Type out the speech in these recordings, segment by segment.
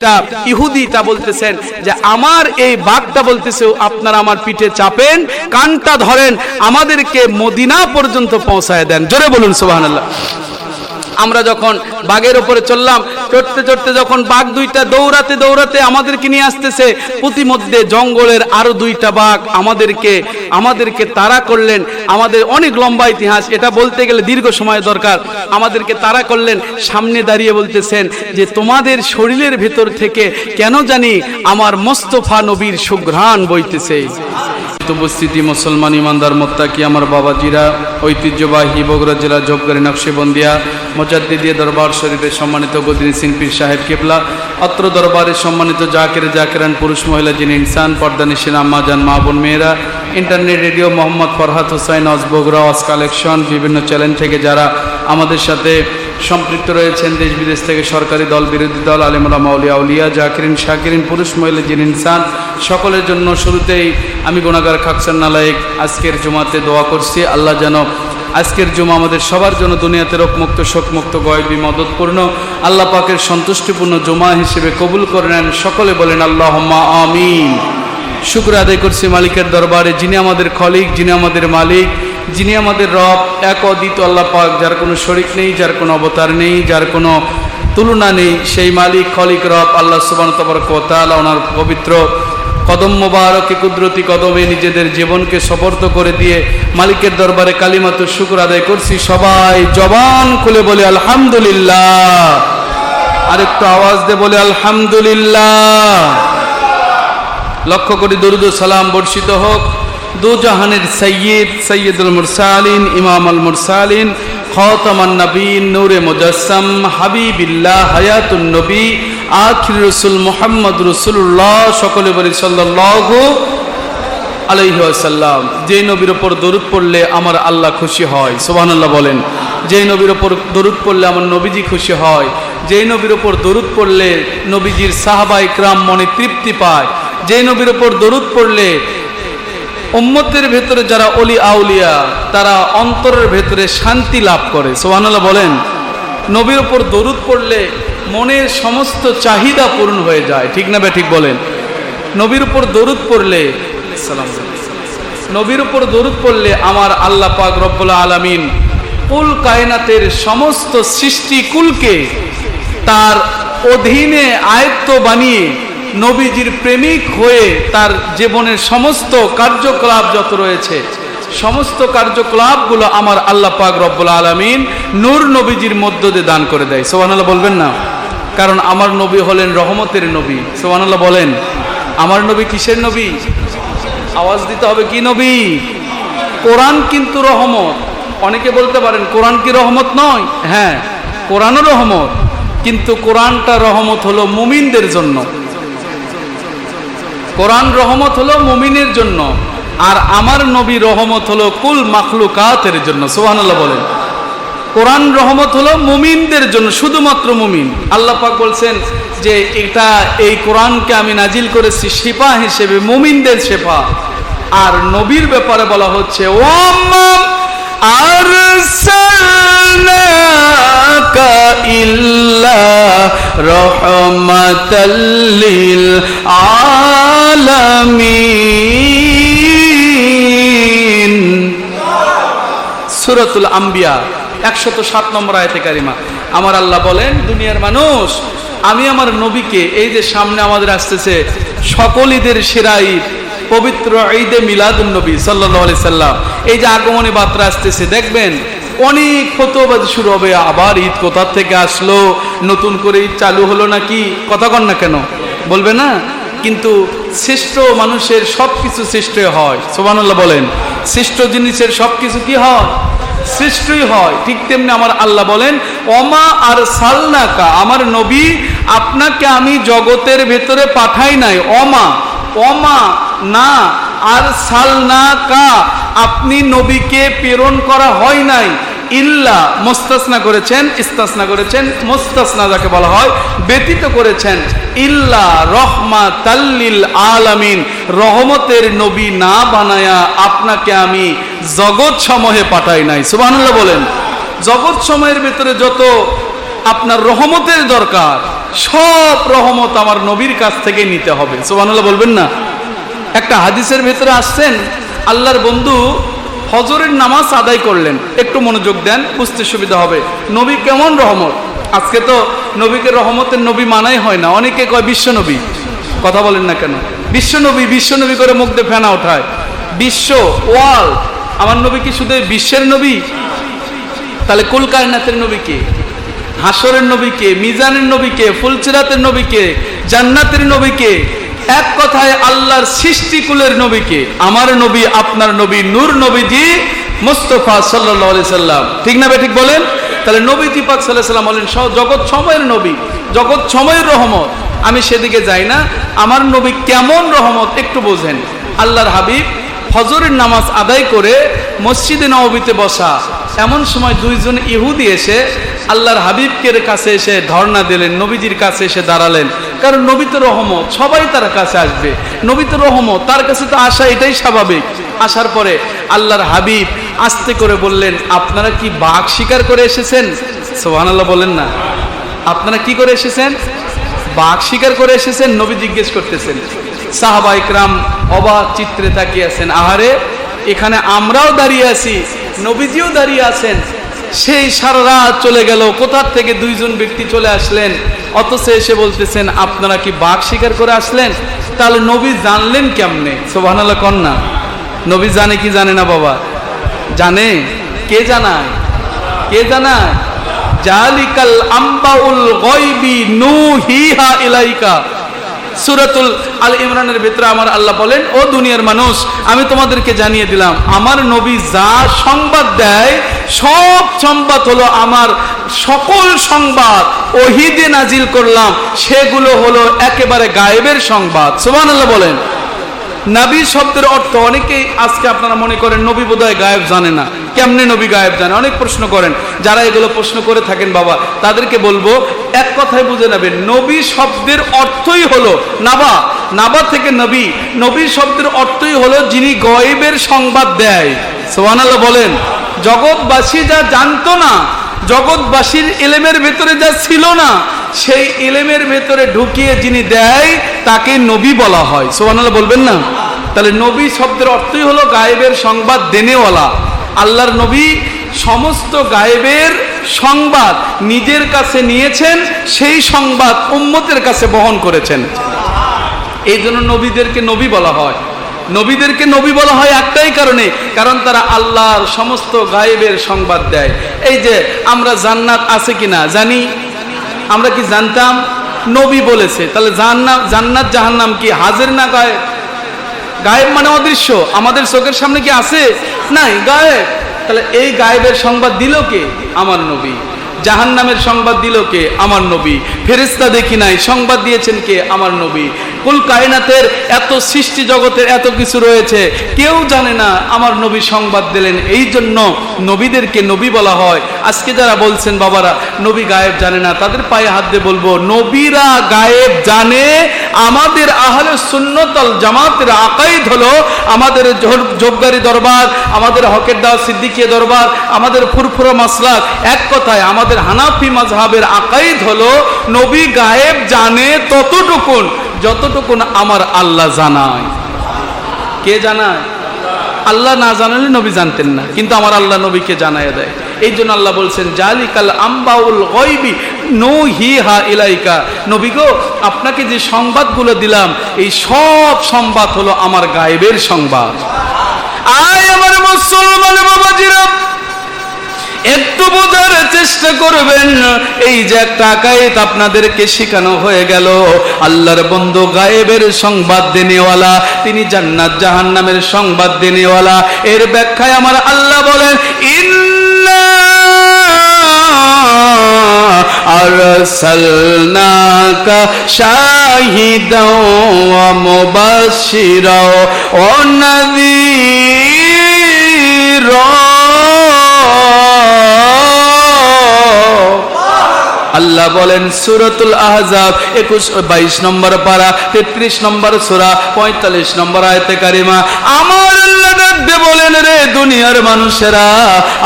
ইহুদিটা বলতেছেন যে আমার এই বাঘটা বলতেছে আপনারা আমার পিঠে চাপেন, কানটা ধরেন, আমাদেরকে মদিনা পর্যন্ত পৌঁছায় দেন। জোরে বলুন সুবহানাল্লাহ। আমরা যখন বাঘের উপরে চললাম, চড়তে চড়তে যখন বাঘ দুইটা দৌড়াতে দৌড়াতে আমাদেরকে নিয়ে আসতেছে, প্রতিমধ্যে জঙ্গলের আরো দুইটা বাঘ আমাদেরকে তাড়া করলেন। আমাদের অনেক লম্বা ইতিহাস, এটা বলতে গেলে দীর্ঘ সময় দরকার। আমাদেরকে তাড়া করলেন, সামনে দাঁড়িয়ে বলতেছেন যে তোমাদের শরীরের ভেতর থেকে কেন জানি আমার মোস্তফা নবীর সুঘ্রাণ বইতেছে। উপস্থিতি মুসলমান ইমানদার মুত্তাকি আমার বাবাজিরা, ঐতিহ্যবাহী বগুড়া জেলা জবগাড়ি নকশবন্দিয়া মুজাদ্দিদিয়া দরবার শরীফের সম্মানিত গদিনী সিং পীর সাহেব কেবলা, অত্র দরবারের সম্মানিত জাকিরান পুরুষ মহিলা যিনি ইনসান, পর্দানিশীন আম্মা জান মা বোন মেয়েরা, ইন্টারনেট রেডিও মোহাম্মদ ফরহাদ হোসাইন অজ বগুড়া অজ কালেকশন, বিভিন্ন চ্যানেল থেকে যারা আমাদের সাথে সম্পৃক্ত রয়েছেন, দেশ বিদেশ থেকে সরকারি দল বিরোধী দল, আলেমুলামা মাওলিয়া আউলিয়া, জাকিরিন শাকিরিন পুরুষ মহিলা যিনি ইনসান, সকলের জন্য শুরুতেই আমি গুনাহগার খাকসান নালায়েক আজকের জুমাতে দোয়া করছি আল্লাহ যেন আজকের জুমা আমাদের সবার জন্য দুনিয়াতে রোগমুক্ত শোকমুক্ত গয়বি মদতপূর্ণ আল্লাহ পাকের সন্তুষ্টিপূর্ণ জুমা হিসেবে কবুল করে নেন। সকলে বলেন আল্লাহুম্মা আমিন। শুকর আদায় করছি মালিকের দরবারে, যিনি আমাদের খলিক, যিনি আমাদের মালিক, যিনি আমাদের রব, এক অদ্বিতীয় আল্লাহ পাক, যার কোনো শরিক নেই, যার কোনো অবতার নেই, যার কোনো তুলনা নেই, সেই মালিক খলিক রব আল্লাহ সুবহানাহু তাবারাকা ওয়া তাআলা ওনার পবিত্র কদম মোবারকে কুদরতি কদমে নিজেদের জীবনকে সপর্দ করে দিয়ে মালিকের দরবারে কালিমাতু শুকর আদায় করছি। সবাই জবান খুলে বলে আলহামদুলিল্লাহ, আরেকটু আওয়াজ দিয়ে বলে আলহামদুলিল্লাহ। লক্ষ্য করি দরুদ ও সালাম বর্ষিত হোক দু জাহানের সৈয়দুল মুরসালিন, ইমামুল মুরসালিন, খাতামান নবীন, নূরে মুজাসসাম, হাবিবিল্লাহ, হায়াতুন নবী, আখির রাসূল মুহাম্মদ রাসূলুল্লাহ, সকলে বলি সাল্লাল্লাহু আলাইহি ওয়াসাল্লাম। যে নবীর উপর দরুদ পড়লে আমার আল্লাহ খুশি হয়, সুবহানাল্লাহ বলেন। যে নবীর উপর দরুদ পড়লে আমার নবীজি খুশি হয়, যে নবীর উপর দরুদ পড়লে নবীজির সাহাবায়ে কিরাম মনে তৃপ্তি পায়, যে নবীর উপর দরুদ পড়লে উম্মতের ভেতরে যারা ওলি আউলিয়া তারা অন্তরের ভেতরে শান্তি লাভ করে, সুবহানাল্লাহ বলেন। নবীর উপর দরুদ পড়লে মনের সমস্ত চাহিদা পূরণ হয়ে যায়, ঠিক না বে ঠিক বলেন। নবীর উপর দরুদ পড়লে নবীর উপর দরুদ পড়লে আমার আল্লাহ পাক রব্বুল আলামিন কুল কায়নাতের সমস্ত সৃষ্টিকুলকে তার অধীনে আয়ত্ত বানিয়ে নবীজির প্রেমিক হয়ে তার জীবনের সমস্ত কার্যকলাপ যত রয়েছে সমস্ত কার্যকলাপগুলো আমার আল্লাহ পাক রব্বুল আলামিন নূর নবীজির মধ্য দিয়ে দান করে দেয়, সুবহানাল্লাহ বলবেন না। কারণ আমার নবী হলেন রহমতের নবী, সুবহানাল্লাহ বলেন। আমার নবী কিসের নবী? আওয়াজ দিতে হবে, কি নবী? কোরআন কিন্তু রহমত। অনেকে বলতে পারেন কোরআন কি রহমত নয়? হ্যাঁ, কোরআনও রহমত, কিন্তু কোরআনটা রহমত হলো মুমিনদের জন্য। কোরআন রহমত হলো মুমিনের জন্য, আর আমার নবী রহমত হলো কুল মাখলুকাতের জন্য, সুবহানাল্লাহ বলেন। কোরআন রহমত হলো মুমিনদের জন্য, শুধুমাত্র মুমিন। আল্লাহ পাক বলছেন যে এই কোরআনকে আমি নাজিল করেছি শিফা হিসেবে, মুমিনদের শিফা। আর নবীর ব্যাপারে বলা হচ্ছে ওয়াম্মা আরসালনাকা ইল্লা রাহমাতাল লিল আলামিন। সূরাতুল আম্বিয়া 107 নম্বর আয়াতে কারিমা। আমার আল্লাহ বলেন, দুনিয়ার মানুষ, আমি আমার নবীকে, এই যে সামনে আমাদের আসতেছে সকল ঈদের সেরা ঈদ, পবিত্র ঈদে মিলাদুন নবী সাল্লাল্লাহু আলাইহি সাল্লাম, এই যে আগমনী বার্তা আসতেছে, দেখবেন অনেক ফতোয়াবাজি শুরু হবে। আবার ঈদ কোথা থেকে আসলো, নতুন করে ঈদ চালু হলো নাকি, কথা কন না কেন, বলবে না। কিন্তু শ্রেষ্ঠ মানুষের সবকিছু শ্রেষ্ঠই হয়, সুবহানাল্লাহ বলেন। শ্রেষ্ঠ জিনিসের সবকিছু কি হয়? সৃষ্টিই হয়। ঠিক তেমনি আমার আল্লাহ বলেন ওমা আরসালনাকা, আমার নবী আপনাকে আমি জগতের ভেতরে পাঠাই নাই। ওমা না, আরসালনাকা, আপনি নবীকে প্রেরণ করা হয় নাই। ইল্লা মুস্তাসনা করেছেন, ইস্তাসনা করেছেন, মুস্তাসনা যাকে বলা হয় ব্যতীত করেছেন। ইল্লা রহমাতাল লিল আলামিন, রহমতের নবী না বানায়া আপনাকে আমি জগৎ সমূহে পাঠাই নাই, সুবহানাল্লাহ বলেন। জগৎ সময়ের ভিতরে যত আপনার রহমতের দরকার, সব রহমত আমার নবীর কাছ থেকে নিতে হবে। সুবহানাল্লাহ বলবেন না? একটা হাদিসের ভেতরে আসছেন, আল্লাহর বন্ধু ফজরের নামাজ আদায় করলেন। একটু মনোযোগ দেন, বুঝতে সুবিধা হবে। নবী কেমন রহমত? আজকে তো নবীকে রহমতের নবী মানাই হয় না, অনেকে কয় বিশ্ব নবী। কথা বলেন না কেন? বিশ্ব নবী করে মুখ দিয়ে ফেনা ওঠায়। বিশ্ব, ওয়ার্ল্ড। আমার নবী কি শুধু বিশ্বের নবী? তাহলে কুল কায়নাতের নবী কে? হাসরের নবী কে? মিজানের নবী কে? ফুলসিরাতের নবী কে? জান্নাতের নবী কে? এক কথায় আল্লাহর সৃষ্টিকুলের নবী কে? আমার নবী, আপনার নবী, নূর নবীজি মুস্তাফা সাল্লাল্লাহু আলাইহি সাল্লাম। ঠিক না ঠিক বলেন? তাহলে নবীজি পাক সাল্লাল্লাহু আলাইহি সাল্লাম বলেন জগৎ সময়ের নবী, জগৎ সময়ের রহমত। আমি সেদিকে যাই না, আমার নবী কেমন রহমত একটু বোঝেন। আল্লাহর হাবিব ফজরের নামাজ আদায় করে মসজিদে নববীতে বসা, এমন সময় দুইজন ইহুদি এসে আল্লাহর হাবিবের কাছে এসে ধর্ণা দিলেন, নবীজির কাছে এসে দাঁড়ালেন। কারণ নবী তো রহমত, সবাই তার কাছে আসবে। নবী তো রহমত, তার কাছে তো আসা এটাই স্বাভাবিক। আসার পরে আল্লাহর হাবিব আস্তে করে বললেন, আপনারা কি বাঘ শিকার করে এসেছেন? সুবহানাল্লাহ বলেন না? আপনারা কি করে এসেছেন? বাঘ শিকার করে এসেছেন? নবী জিজ্ঞেস করতেছেন। সাহাবা ইকরাম অবাক চিত্রে তাকিয়ে আছেন। আহারে, এখানে আমরাও দাঁড়িয়ে আছি, নবীজিও দাঁড়িয়ে আছেন। সেই সারা রাত চলে গেল, কোথা থেকে দুইজন ব্যক্তি চলে আসলেন, অথচ এসে বলতেছেন আপনারা কি বাঘ শিকার করে আসলেন? তাহলে নবী জানলেন কেমনে? সুবহানাল্লাহ কন না? নবী জানে কি জানে না বাবা? জানে। কে জানায়? কে জানায়? জালিকাল আম্বাউল গায়বি নুহিহা ইলাইকা। সূরাতুল আল ইমরানের ভিতরে আমার আল্লাহ বলেন, ও দুনিয়ার মানুষ, আমি তোমাদেরকে জানিয়ে দিলাম, আমার নবী যা সংবাদ দেয় সব সংবাদ হলো আমার সকল সংবাদ ওহীতে নাজিল করলাম, সেগুলো হলো একেবারে গায়েবের সংবাদ। সুবহানাল্লাহ বলেন। নবী শব্দের অর্থ অনেকেই আজকে আপনারা মনে করেন নবী বোধহয় গায়েব জানে না। কেমনে নবী গায়েব জানে? অনেক প্রশ্ন করেন। যারা এগুলো প্রশ্ন করে থাকেন বাবা, তাদেরকে বলবো এক কথায় বুঝে নেবেন, নবী শব্দের অর্থই হলো নাবা, নাবা থেকে নবী। নবী শব্দের অর্থই হলো যিনি গায়েবের সংবাদ দেয়। সুবহানাল্লাহ বলেন। জগৎবাসী যা জানতো না, জগৎবাসীর ইলমের ভেতরে যা ছিল না, সেই ইলমের ভেতরে ঢুকিয়ে যিনি দেয় তাকে নবী বলা হয়। সুবহানাল্লাহ বলবেন না? তাহলে নবী শব্দের অর্থই হলো গায়েবের সংবাদ দেনেওয়ালা। আল্লাহর নবী সমস্ত গায়েবের সংবাদ নিজের কাছে নিয়েছেন, সেই সংবাদ উম্মতের কাছে বহন করেছেন। এই জন্য নবীদেরকে নবী বলা হয়। নবীদেরকে নবী বলা হয় একটাই কারণে, কারণ তারা আল্লাহর সমস্ত গায়েবের সংবাদ দেয়। এই যে আমরা জান্নাত আছে কিনা জানি, আমরা কি জানতাম? নবী বলেছে। তাহলে জান্নাত জাহান্নাম কি হাজির না গায়েব? গায়েব মানে অদৃশ্য। আমাদের চোখের সামনে কি আছে? নাই, গায়েব। তাহলে এই গায়েবের সংবাদ দিল কে? আমার নবী। জাহান্নামের সংবাদ দিল কে? আমার নবী। ফেরেশতা দেখি নাই, সংবাদ দিয়েছেন কে? আমার নবী। কুল কায়নাতের এত সৃষ্টি জগতের এত কিছু রয়েছে, কেউ জানে না, আমার নবী সংবাদ দিলেন। এই জন্য নবীদেরকে নবী বলা হয়। আজকে যারা বলছেন বাবারা নবী গায়েব জানে না, তাদের পায়ে হাত দিয়ে বলবো, নবীরা গায়েব জানে। আমাদের আহলে সুন্নাত ওয়াল জামাতের আকাইদ হলো, আমাদের জবগারি দরবার, আমাদের হকের দাওয়াত সিদ্দিকী দরবার, আমাদের ফুরফুরা মাসলাক, এক কথায় আমাদের হানাফি মাযহাবের আকাইদ হলো নবী গায়েব জানে ততটুকুন যতটুকুন আমার আল্লাহ জানায়। কে জানায়? আল্লাহ না জানালে নবী জানতেন না, কিন্তু আমার আল্লাহ নবীকে জানায় দেয়। এই জন্য আল্লাহ বলছেন, জালিকাল আম্বাউল গায়বি নুহিহা ইলাইকা। নবী গো, আপনাকে যে সংবাদগুলো দিলাম, এই সব সংবাদ হলো আমার গায়েবের সংবাদ। আয় আমার মুসলমান বাবাজিরা, একটু বোঝার চেষ্টা করবেন। এই যে একটা আকায়েত আপনাদেরকে শেখানো হয়ে গেল, আল্লাহর বন্ধু গায়েবের সংবাদ দেনেওয়ালা, তিনি জান্নাত জাহান্নামের সংবাদ দেনেওয়ালা। এর ব্যাখ্যায় আমার আল্লাহ বলেন, ইন্না আরসালনাকা শাহিদাও ওয়া মুবাশশিরাও ওয়া নাযীরা। আল্লাহ বলেন সূরাতুল আহজাব 22 নম্বর পারা 33 নম্বর সূরা 45 নম্বর আয়াতে কারিমা, আমার আল্লাহ ডাকতে বলেন, রে দুনিয়ার মানুষেরা,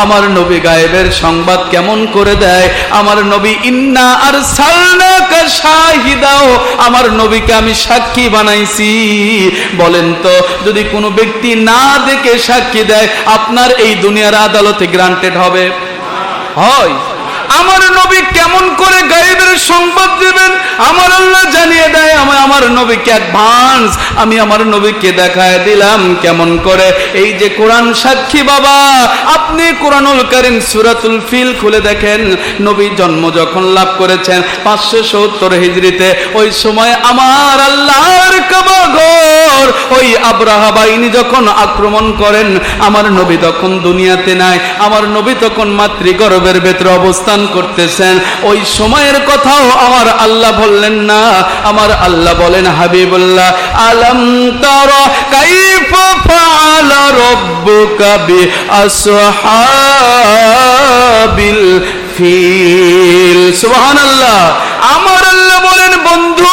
আমার নবী গায়েবের সংবাদ কেমন করে দেয়। আমার নবী ইন্না আরসালনাকা শাহিদাও, আমার নবীকে আমি সাক্ষী বানাইছি। বলেন তো, যদি কোনো ব্যক্তি না দেখে সাক্ষী দেয়, আপনার এই দুনিয়ার আদালতে গ্রান্টেড হবে? হয়? আমার নবী কেমন করে গায়েবের সংবাদ দেবেন? আমার আল্লাহ জানিয়ে দেয়। আমার নবীকে অ্যাডভান্স আমি আমার নবীকে দেখায় দিলাম। কেমন করে? এই যে কোরআন সাক্ষী বাবা, আপনি কোরআনুল কারীম সূরাতুল ফিল খুলে দেখেন। নবী জন্ম যখন লাভ করেছেন 570 হিজরিতে, ওই সময় আমার আল্লাহর কাবা ঘর ওই আব্রাহা বাহিনী যখন আক্রমণ করেন, আমার নবী তখন দুনিয়াতে নাই। আমার নবী তখন মাতৃগর্ভের ভেতরে অবস্থান করতেছেন। ওই সময়ের কথাও আমার আল্লাহ বললেন না। আমার আল্লাহ বলেন, হাবিবুল্লাহ, আলাম তারা কাইফা ফাআলা রাব্বুকা বিআসহাবিল ফিল। সুবহানাল্লাহ। আমার আল্লাহ বলেন, বন্ধু,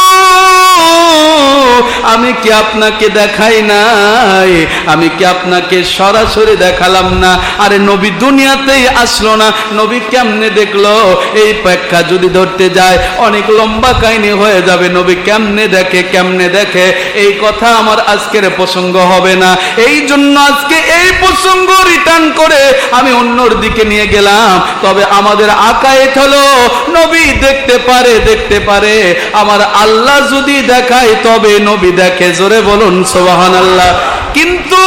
আমি কি আপনাকে দেখাই নাই? আমি কি আপনাকে সরাসরি দেখালাম না? আরে নবী দুনিয়াতেই আসলো না, নবী কেমনে দেখলো? এই ব্যাখ্যা যদি ধরতে যায় অনেক লম্বা কাহিনী হয়ে যাবে। নবী কেমনে দেখে, কেমনে দেখে, এই কথা আমার আজকের প্রসঙ্গ হবে না। এই জন্য আজকে এই প্রসঙ্গ রিটার্ন করে আমি অন্যর দিকে নিয়ে গেলাম। তবে আমাদের আকায়েত হলো নবী দেখতে পারে, দেখতে পারে। আমার আল্লাহ যদি দেখায় তবে নবী দেখে। জোরে বলুন সুবহানাল্লাহ। কিন্তু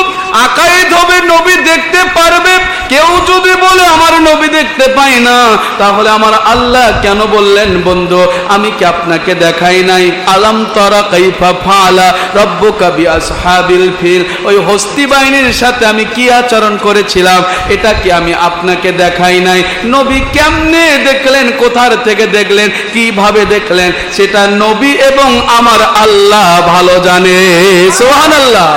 আকায়েত হবে নবী দেখতে পারবে। কেউ যদি বলে আমার নবী দেখতে পাই না, তাহলে আমার আল্লাহ কেন বললেন, বন্ধু আমি কি আপনাকে দেখাই নাই? আলাম তারা কাইফা ফাআলা রাব্বুকা বিআসহাবিল ফিল, ওই হস্তি বাহিনীর সাথে আমি কি আচরণ করেছিলাম, এটা কি আমি আপনাকে দেখাই নাই? নবী কেমনে দেখলেন, কোথার থেকে দেখলেন, কিভাবে দেখলেন, সেটা নবী এবং আমার আল্লাহ ভালো জানে। সুবহানাল্লাহ।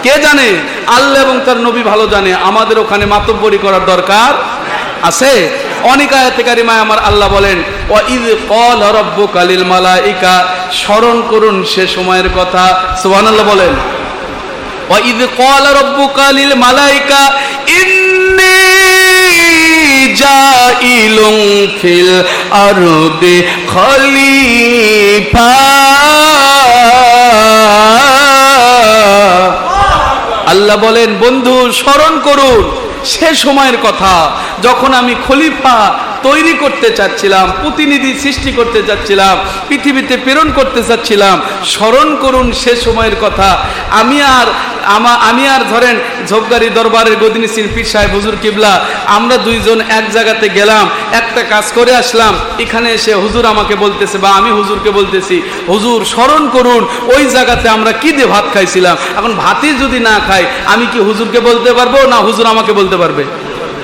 কে জানে? আল্লাহ এবং তার নবী ভালো জানে। আমাদের ওখানে মাতব্বরি করার দরকার আছে? অনেক আয়াতে কারিমায় আমার আল্লাহ বলেন, ওয়া ইয ক্বালা রাব্বুকা লিল মালাইকা, স্মরণ করুন সে সময়ের কথা। সুবহানাল্লাহ বলেন। ওয়া ইয ক্বালা রাব্বুকা লিল মালাইকা ইন্নী জাইলুন ফিল আরদি খলিফা। আল্লাহ বলেন, বন্ধু স্মরণ করুন সে সময়ের কথা যখন আমি খলিফা তৈরি করতে চাচ্ছিলাম, প্রতিনিধি সৃষ্টি করতে চাচ্ছিলাম, পৃথিবীতে প্রেরণ করতে চাচ্ছিলাম। স্মরণ করুন সে সময়ের কথা। আমি আর ধরেন ঝোপগাড়ি দরবারের গদিনী সিং পীর সাহেব হুজুর কিবলা, আমরা দুইজন এক জায়গাতে গেলাম, একটা কাজ করে আসলাম। এখানে এসে হুজুর আমাকে বলতেছে বা আমি হুজুরকে বলতেছি, হুজুর স্মরণ করুন ওই জায়গাতে আমরা কি দিয়ে ভাত খাইছিলাম। এখন ভাতই যদি না খাই, আমি কি হুজুরকে বলতে পারবো না হুজুর আমাকে বলতে পারবে?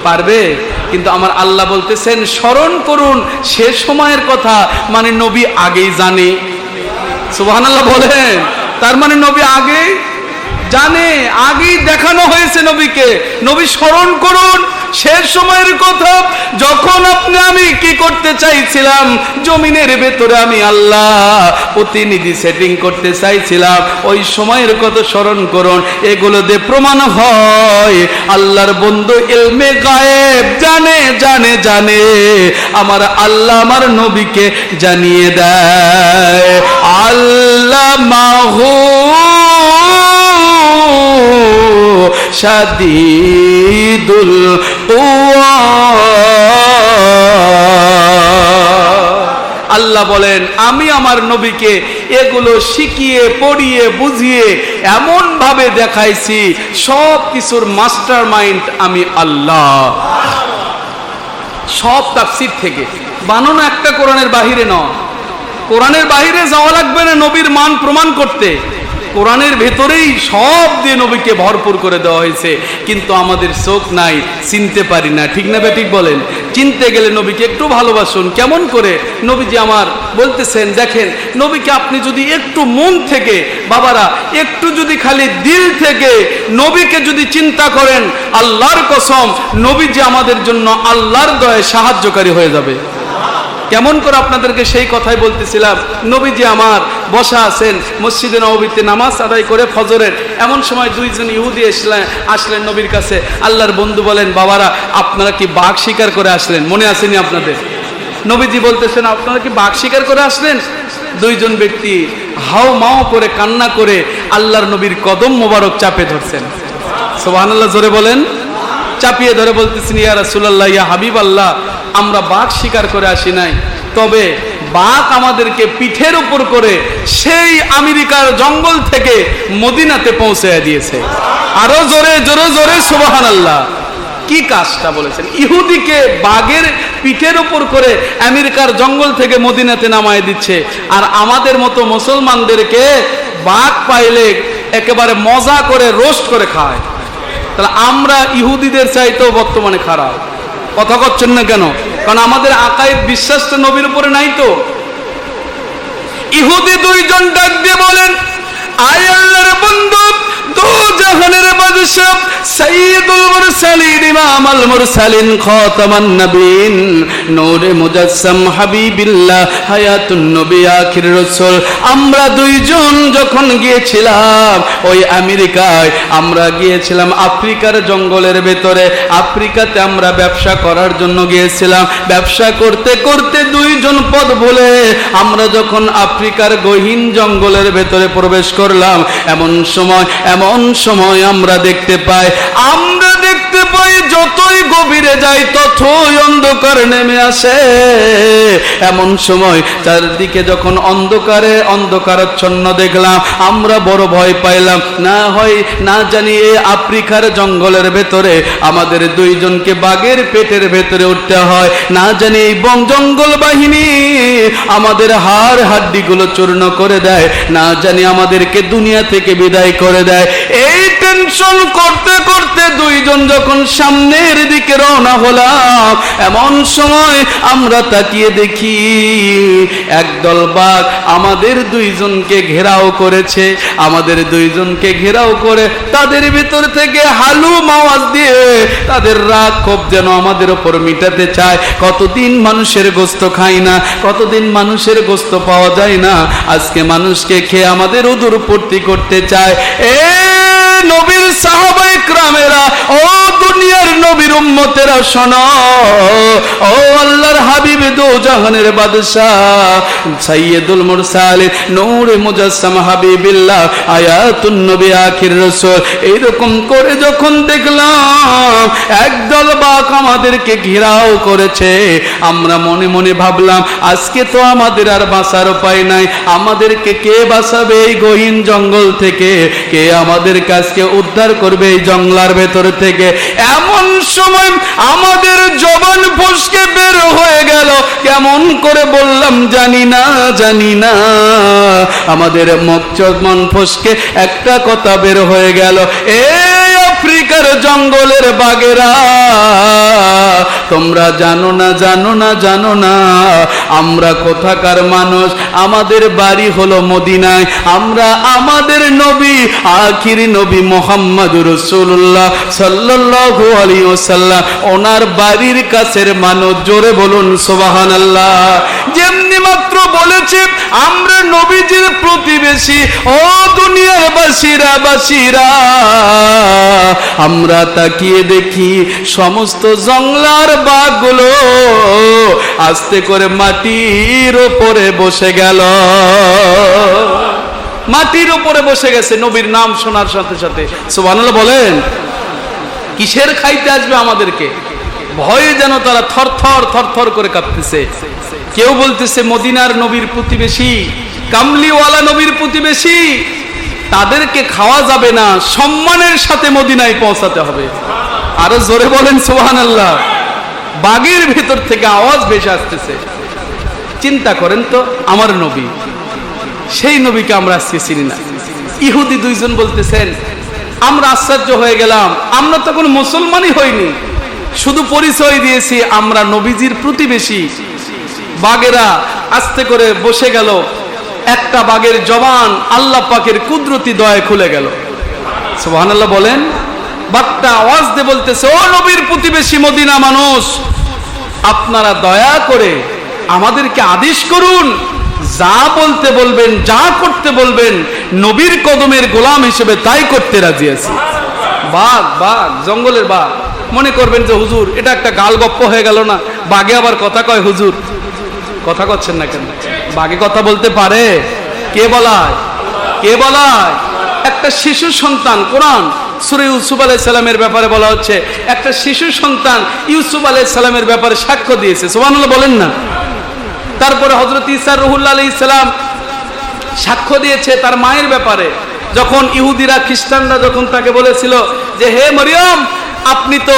পারবে। কিন্তু আমার আল্লাহ বলতেছেন স্মরণ করুন সে সময়ের কথা, মানে নবী আগেই জানে। সুবহানাল্লাহ বলেন। তার মানে নবী আগেই জানে, আগেই দেখানো হয়েছে নবীকে। নবী স্মরণ করুন শেষ সময়ের কথা, যখন আপনি আমি কি করতে চাইছিলাম, জমিনের ভেতরে আমি আল্লাহ প্রতিনিধি সেটিং করতে চাইছিলাম, ওই সময়ের কথা স্মরণ করুন। এগুলো দিয়ে প্রমাণ হয় আল্লাহর বন্ধু ইলমে গায়েব জানে, জানে, জানে। আমার আল্লাহ আমার নবীকে জানিয়ে দেয়। আল্লাহ মাহু শাদীদুল কুওয়া। আল্লাহ বলেন, আমি আমার নবীকে এগুলো শিখিয়ে পড়িয়ে বুঝিয়ে এমন ভাবে দেখাইছি, সব কিছুর মাস্টার মাইন্ড আমি আল্লাহ। সব তাফসীর থেকে বানানো, একটা কোরআনের বাহিরে নয়। কোরআনের বাহিরে যাওয়া লাগবে না নবীর মান প্রমাণ করতে। কোরআনের ভেতরেই সব দিয়ে নবীকে ভরপুর করে দেওয়া হয়েছে। কিন্তু আমাদের চোখ নাই, চিনতে পারি না। ঠিক না ঠিক বলেন? চিনতে গেলে নবীকে একটু ভালোবাসুন। কেমন করে? নবীজি আমার বলতেছেন, দেখেন নবীকে আপনি যদি একটু মন থেকে, বাবারা একটু যদি খালি দিল থেকে নবীকে যদি চিন্তা করেন, আল্লাহর কসম নবীজি আমাদের জন্য আল্লাহর দয়ায় সাহায্যকারী হয়ে যাবে। কেমন করে আপনাদেরকে সেই কথাই বলতেছিলাম, নবীজি আমার বসা আছেন মসজিদে নববীতে নামাজ আদায় করে ফজরের, এমন সময় দুইজন ইহুদি আসলেন নবীর কাছে। আল্লাহর বন্ধু বলেন, বাবারা আপনারা কি বাঘ শিকার করে আসলেন? মনে আসেনি আপনাদের? নবীজি বলতেছেন, আপনারা কি বাঘ শিকার করে আসলেন? দুইজন ব্যক্তি হাও মাও করে কান্না করে আল্লাহর নবীর কদম মোবারক চাপে ধরছেন। সুবহানাল্লাহ, জোরে বলেন। চাপিয়ে ধরে বলতেছেন, ইয়া রাসূলুল্লাহ, ইয়া হাবিবাল্লাহ, আমরা বাঘ শিকার করে আসি নাই, তবে বাঘ আমাদেরকে পিঠের উপর করে সেই আমেরিকার জঙ্গল থেকে মদিনাতে পৌঁছে দিয়েছে। আরো জোরে জোরে জোরে সুবহানাল্লাহ। কি কাজটা বলেছেন? ইহুদিকে বাঘের পিঠের উপর করে আমেরিকার জঙ্গল থেকে মদিনাতে নামায় দিচ্ছে, আর আমাদের মতো মুসলমানদেরকে বাঘ পাইলে একেবারে মজা করে রোস্ট করে খায়। তাহলে আমরা ইহুদিদের চাইতেও বর্তমানে খারাপ। কথা করছেন না কেন? কারণ আমাদের আকায়েদ বিশ্বাসটা নবীর উপরে নাই তো। ইহুদি দুইজন ডাক দিয়ে বলেন, আয় আল্লাহর বন্ধু, দো জাহানের বাদশা, সাইয়্যিদুল মুরসালিন, ইমামুল মুরসালিন, খাতামান নবীন, নূরে মুজাসসাম, হাবিবিল্লাহ, হায়াতুন নবী, আখির রাসূল, আমরা দুইজন যখন গিয়েছিলাম ওই আমেরিকায়, আমরা গিয়েছিলাম আফ্রিকার জঙ্গলের ভেতরে। আফ্রিকাতে আমরা ব্যবসা করার জন্য গিয়েছিলাম। ব্যবসা করতে করতে দুইজন পথ ভুলে আমরা যখন আফ্রিকার গহীন জঙ্গলের ভেতরে প্রবেশ করলাম, এমন সময় আমরা দেখতে পাই যতই গভীরে যাই ততই অন্ধকার নেমে আসে। এমন সময় চারদিকে যখন অন্ধকারাচ্ছন্ন দেখলাম, আমরা বড় ভয় পাইলাম। না জানি এই আফ্রিকার জঙ্গলের ভেতরে আমাদের দুইজনকে বাঘের পেটের ভেতরে উঠতে হয়, না জানি এই জঙ্গল বাহিনী আমাদের হাড় হাড্ডিগুলো চূর্ণ করে দেয়, না জানি আমাদেরকে দুনিয়া থেকে বিদায় করে দেয়। এই টেনশন করতে করতে দুইজন যখন সামনের দিকে রওনা হলাম, এমন সময় আমরা তাকিয়ে দেখি একদল বাঘ আমাদের দুইজনকে ঘেরাও করেছে। আমাদের দুইজনকে ঘেরাও করে তাদের ভিতর থেকে হালুম আওয়াজ দিয়ে তাদের রাগ ক্ষোভ যেন আমাদের উপর মিটাতে চায়। কতদিন মানুষের গোশত খাই না, কতদিন মানুষের গোশত পাওয়া যায় না, আজকে মানুষকে খেয়ে আমাদের উদর পূর্তি করতে চায়। নবীর সাহাবায়ে কেরামেরা, ও দুনিয়ার নবীর উম্মতেরা শোনো, ও আল্লাহর হাবিব, দো জাহানের বাদশা, সাইয়্যিদুল মুরসালিন, নূরে মুজাসসাম, হাবিবিল্লাহ, আয়াতুন নবী, আখির রাসূল, এইরকম করে যখন দেখলাম একদল বাঘ আমাদেরকে ঘেরাও করেছে, আমরা মনে মনে ভাবলাম আজকে তো আমাদের আর বাঁচার উপায় নাই। আমাদেরকে কে বাঁচাবে এই গহীন জঙ্গল থেকে? কে আমাদের কাছকে উদ্ধার করবে এই জঙ্গলার ভেতর থেকে? এমন সময় আমাদের জবান ফসকে বের হয়ে গেল, কেমন করে বললাম জানি না। আমাদের মুখ জবান ফসকে একটা কথা বের হয়ে গেল, এই আফ্রিকার জঙ্গলের বাঘেরা, তোমরা জানো না আমরা কোথাকার মানুষ। আমাদের বাড়ি হলো মদিনায়। আমরা আমাদের নবী, আখির নবী মুহাম্মদুর রাসূলুল্লাহ সাল্লাল্লাহু আলাইহি ওয়াসাল্লাম, ওনার বাড়ির কাছের মানুষ। জোরে বলুন সুবহানাল্লাহ। যেমনি মাত্র বলেছে আমরা নবীজির প্রতিবেশী, ও দুনিয়ার বাসীরা, আমরা তাকিয়ে দেখি সমস্ত জঙ্গলার বাঘগুলো আস্তে করে মাটির উপরে বসে গেল। মাটির উপরে বসে গেছে নবীর নাম শোনার সাথে সাথে। সুবহানাল্লাহ বলেন। কিসের খাইতে আসবে আমাদেরকে? ভয়ে যেন তারা থরথর করে কাঁপতেছে। কেউ বলতেছে মদিনার নবীর প্রতিবেশী, কামলিওয়ালা নবীর প্রতিবেশী, তাদেরকে খাওয়া যাবে না, সম্মানের সাথে মদিনায় পৌঁছাতে হবে। আরো জোরে বলেন সুবহানাল্লাহ। বাগের ভেতর থেকে আওয়াজ ভেসে আসতেছে। চিন্তা করেন তো, আমার নবী, সেই নবীকে আমরা আজকে চিনি না। ইহুদি দুইজন বলতেছেন, আমরা আশ্চর্য হয়ে গেলাম, আমরা তখন মুসলমানই হইনি, শুধু পরিচয় দিয়েছি আমরা নবীজির প্রতিবেশী। বাগেরা আস্তে করে বসে গেল। একটা বাগের জবান আল্লাহ পাকের কুদরতি দয়ায় খুলে গেল। সুবহানাল্লাহ বলেন। বাঘটা আওয়াজ দিয়ে বলতেছে, ও নবীর প্রতিবেশী মদিনা মানুষ, আপনারা দয়া করে আমাদেরকে আদেশ করুন, যা বলতে বলবেন, যা করতে বলবেন, নবীর কদমের গোলাম হিসেবে তাই করতে রাজি আছি। বাঘ, বাঘ, জঙ্গলের বাঘ। মনে করবেন যে হুজুর এটা একটা গাল গপ্প হয়ে গেল না, বাঘে আবার কথা কয় হুজুর? কথা করছেন না কেন? বাঘে কথা বলতে পারে? কে বলায়? কে বলায়? একটা শিশু সন্তান, কোরআন সূরা ইউসুফ আলাইহিস সালামের ব্যাপারে বলা হচ্ছে, একটা শিশু সন্তান ইউসুফ আলাইহিস সালামের ব্যাপারে সাক্ষ্য দিয়েছে। সুবহানাল্লাহ বলেন না? তারপরে হযরত ঈসা রূহুল্লাহ আলাইহিস সালাম সাক্ষ্য দিয়েছে তার মায়ের ব্যাপারে, যখন ইহুদিরা খ্রিস্টানরা যখন তাকে বলেছিল যে হে মরিয়ম, আপনি তো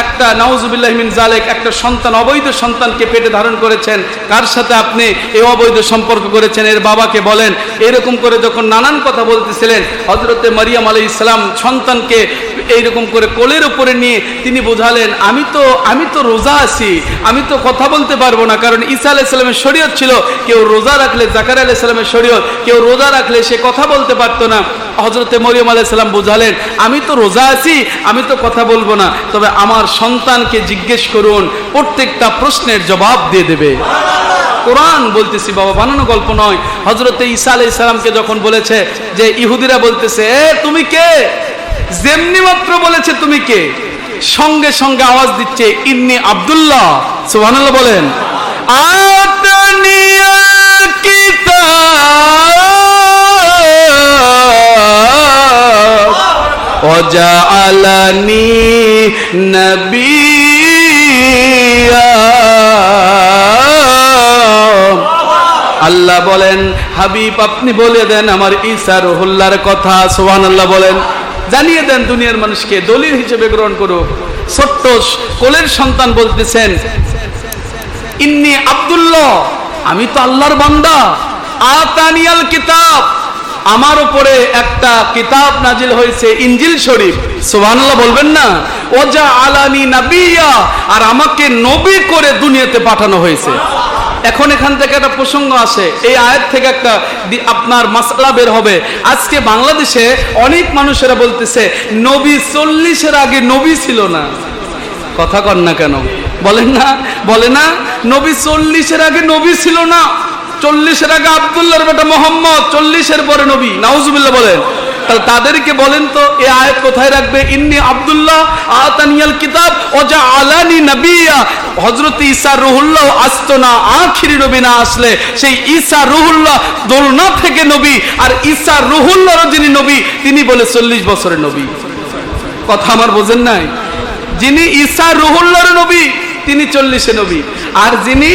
একটা নাউজুবিল্লাহি মিন যালিক একটা সন্তান, অবৈধ সন্তানকে পেটে ধারণ করেছেন, কার সাথে আপনি এই অবৈধ সম্পর্ক করেছেন, এর বাবাকে বলেন। এরকম করে যখন নানান কথা বলতেছিলেন, হযরতে মারিয়াম আলাইহিস সালাম সন্তানকে এইরকম করে কোলের উপরে নিয়ে তিনি বোঝালেন, আমি তো রোজা আছি, আমি তো কথা বলতে পারবো না। কারণ ঈসা আলাইহিস সালামের শরীয়ত ছিল, কেউ রোজা রাখলে, জাকারিয়া আলাইহিস সালামের শরীয়ত, কেউ রোজা রাখলে সে কথা বলতে পারতো না। হযরতে মরিয়ম আলাইহিস সালাম বোঝালেন, আমি তো রোজা আছি, আমি তো কথা বলবো না, তবে আমার সন্তানকে জিজ্ঞেস করুন, প্রত্যেকটা প্রশ্নের জবাব দিয়ে দেবে। কোরআন বলতেছি বাবা, বানানো গল্প নয়। হযরতে ঈসা আলাইহিস সালামকে যখন বলেছে যে ইহুদিরা বলতেছে এ তুমি কে, যেমনি মাত্র বলেছে তুমি কে, সঙ্গে সঙ্গে আওয়াজ দিচ্ছে ইন্নী আব্দুল্লাহ। সুবহানাল্লাহ বলেন। আতানিয়াল কিতাব ওয়াজআলানি নবিয়্যা। আল্লাহ বলেন, হাবিব আপনি বলে দেন আমার ঈসা রূহুল্লাহর কথা। সুবহানাল্লাহ বলেন। জানিয়ে দেন দুনিয়ার মানুষকে, দলিল হিসেবে গ্রহণ করুক। ছোট্ট কোলের সন্তান বলতেছেন ইন্নী আব্দুল্লাহ, আমি তো আল্লাহর বান্দা। আতানিয়াল কিতাব, আমার উপরে একটা কিতাব নাজিল হয়েছে, ইনজিল শরীফ। সুবহানাল্লাহ বলবেন না? ওজা আলানি নাবিয়্যা, আর আমাকে নবী করে দুনিয়াতে পাঠানো হয়েছে। এখন এখান থেকে একটা প্রসঙ্গ আসে, এই আয়াত থেকে একটা আপনার মাসলা বের হবে। আজকে বাংলাদেশে অনেক মানুষেরা বলতেছে নবী 40-এর আগে নবী ছিল না। কথা কন না কেন? বলেন না, বলে না নবী 40-এর আগে নবী ছিল না, 40-এর আগে আব্দুল্লাহর বেটা মোহাম্মদ, 40-এর পরে নবী। নাউজুবিল্লাহ বলেন। তাহলে তাদেরকে বলেন তো এই আয়াত কোথায় রাখবে? ইন্নী আব্দুল্লাহ আতানিয়াল কিতাব ওজা আলানি নবিয়্যা। হযরত ঈসা রূহুল্লাহ আসতো না, আখিরি নবী না আসলে সেই ঈসা রূহুল্লাহ দোলনা থেকে নবী, আর ঈসা রূহুল্লাহর যিনি নবী তিনি বলে 40 বছরের নবী। কথা আমার বোঝেন নাই? যিনি ঈসা রূহুল্লাহর নবী তিনি 40-এ নবী, আর যিনি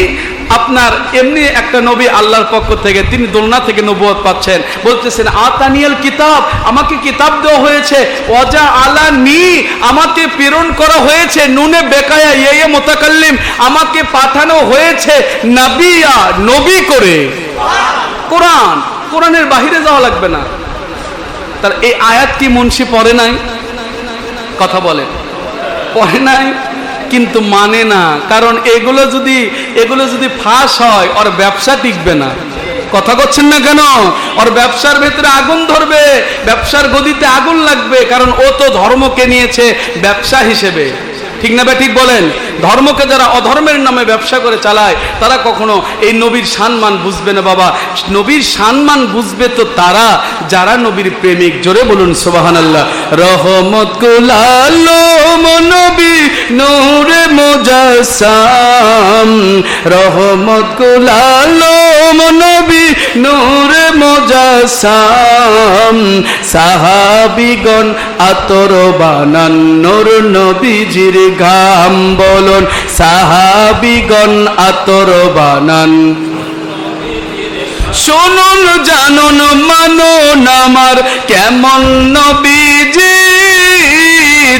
আপনার এমনি একটা নবী আল্লাহর পক্ষ থেকে তিনি দোলনা থেকে নবুয়ত পাচ্ছেন। বলতেছেন আতানিয়াল কিতাব, আমাকে কিতাব দেওয়া হয়েছে। ওয়াজা আলানি, আমাকে প্রেরণ করা হয়েছে। নুনে বেকায়া ইয়ে মুতাকাল্লিম, আমাকে পাঠানো হয়েছে নবিয়া, নবী করে। কোরআন, কোরআনের বাহিরে যাওয়া লাগবে না। তার এই আয়াত কি মুন্সি পড়ে নাই? কথা বলে পড়ে নাই, কিন্তু মানে না। কারণ এগুলো যদি ফাঁস হয় ওর ব্যবসা টিকবে না। কথা করছেন না কেন? ওর ব্যবসার ভেতরে আগুন ধরবে, ব্যবসার গদিতে আগুন লাগবে। কারণ ও তো ধর্মকে নিয়েছে ব্যবসা হিসেবে। ঠিক না ভাই? ঠিক বলেন। ধর্মকে যারা অধর্মের নামে ব্যবসা করে চালায় তারা কখনো এই নবীর সম্মান বুঝবে না বাবা। নবীর সম্মান বুঝবে তো তারা যারা নবীর প্রেমিক। জোরে বলুন সুবহানাল্লাহ। রহমতুল আলম নবী নূরে মুজাসসাম, রহমতুল আলম নবী নূরে মুজাসসাম। সাহাবীগণ আতর বানান নূর নবীজির ঘাম। বলুন সাহাবীগণ আতর বানান। শুনুন জানুন মানুন আমার কেমন নবীজি,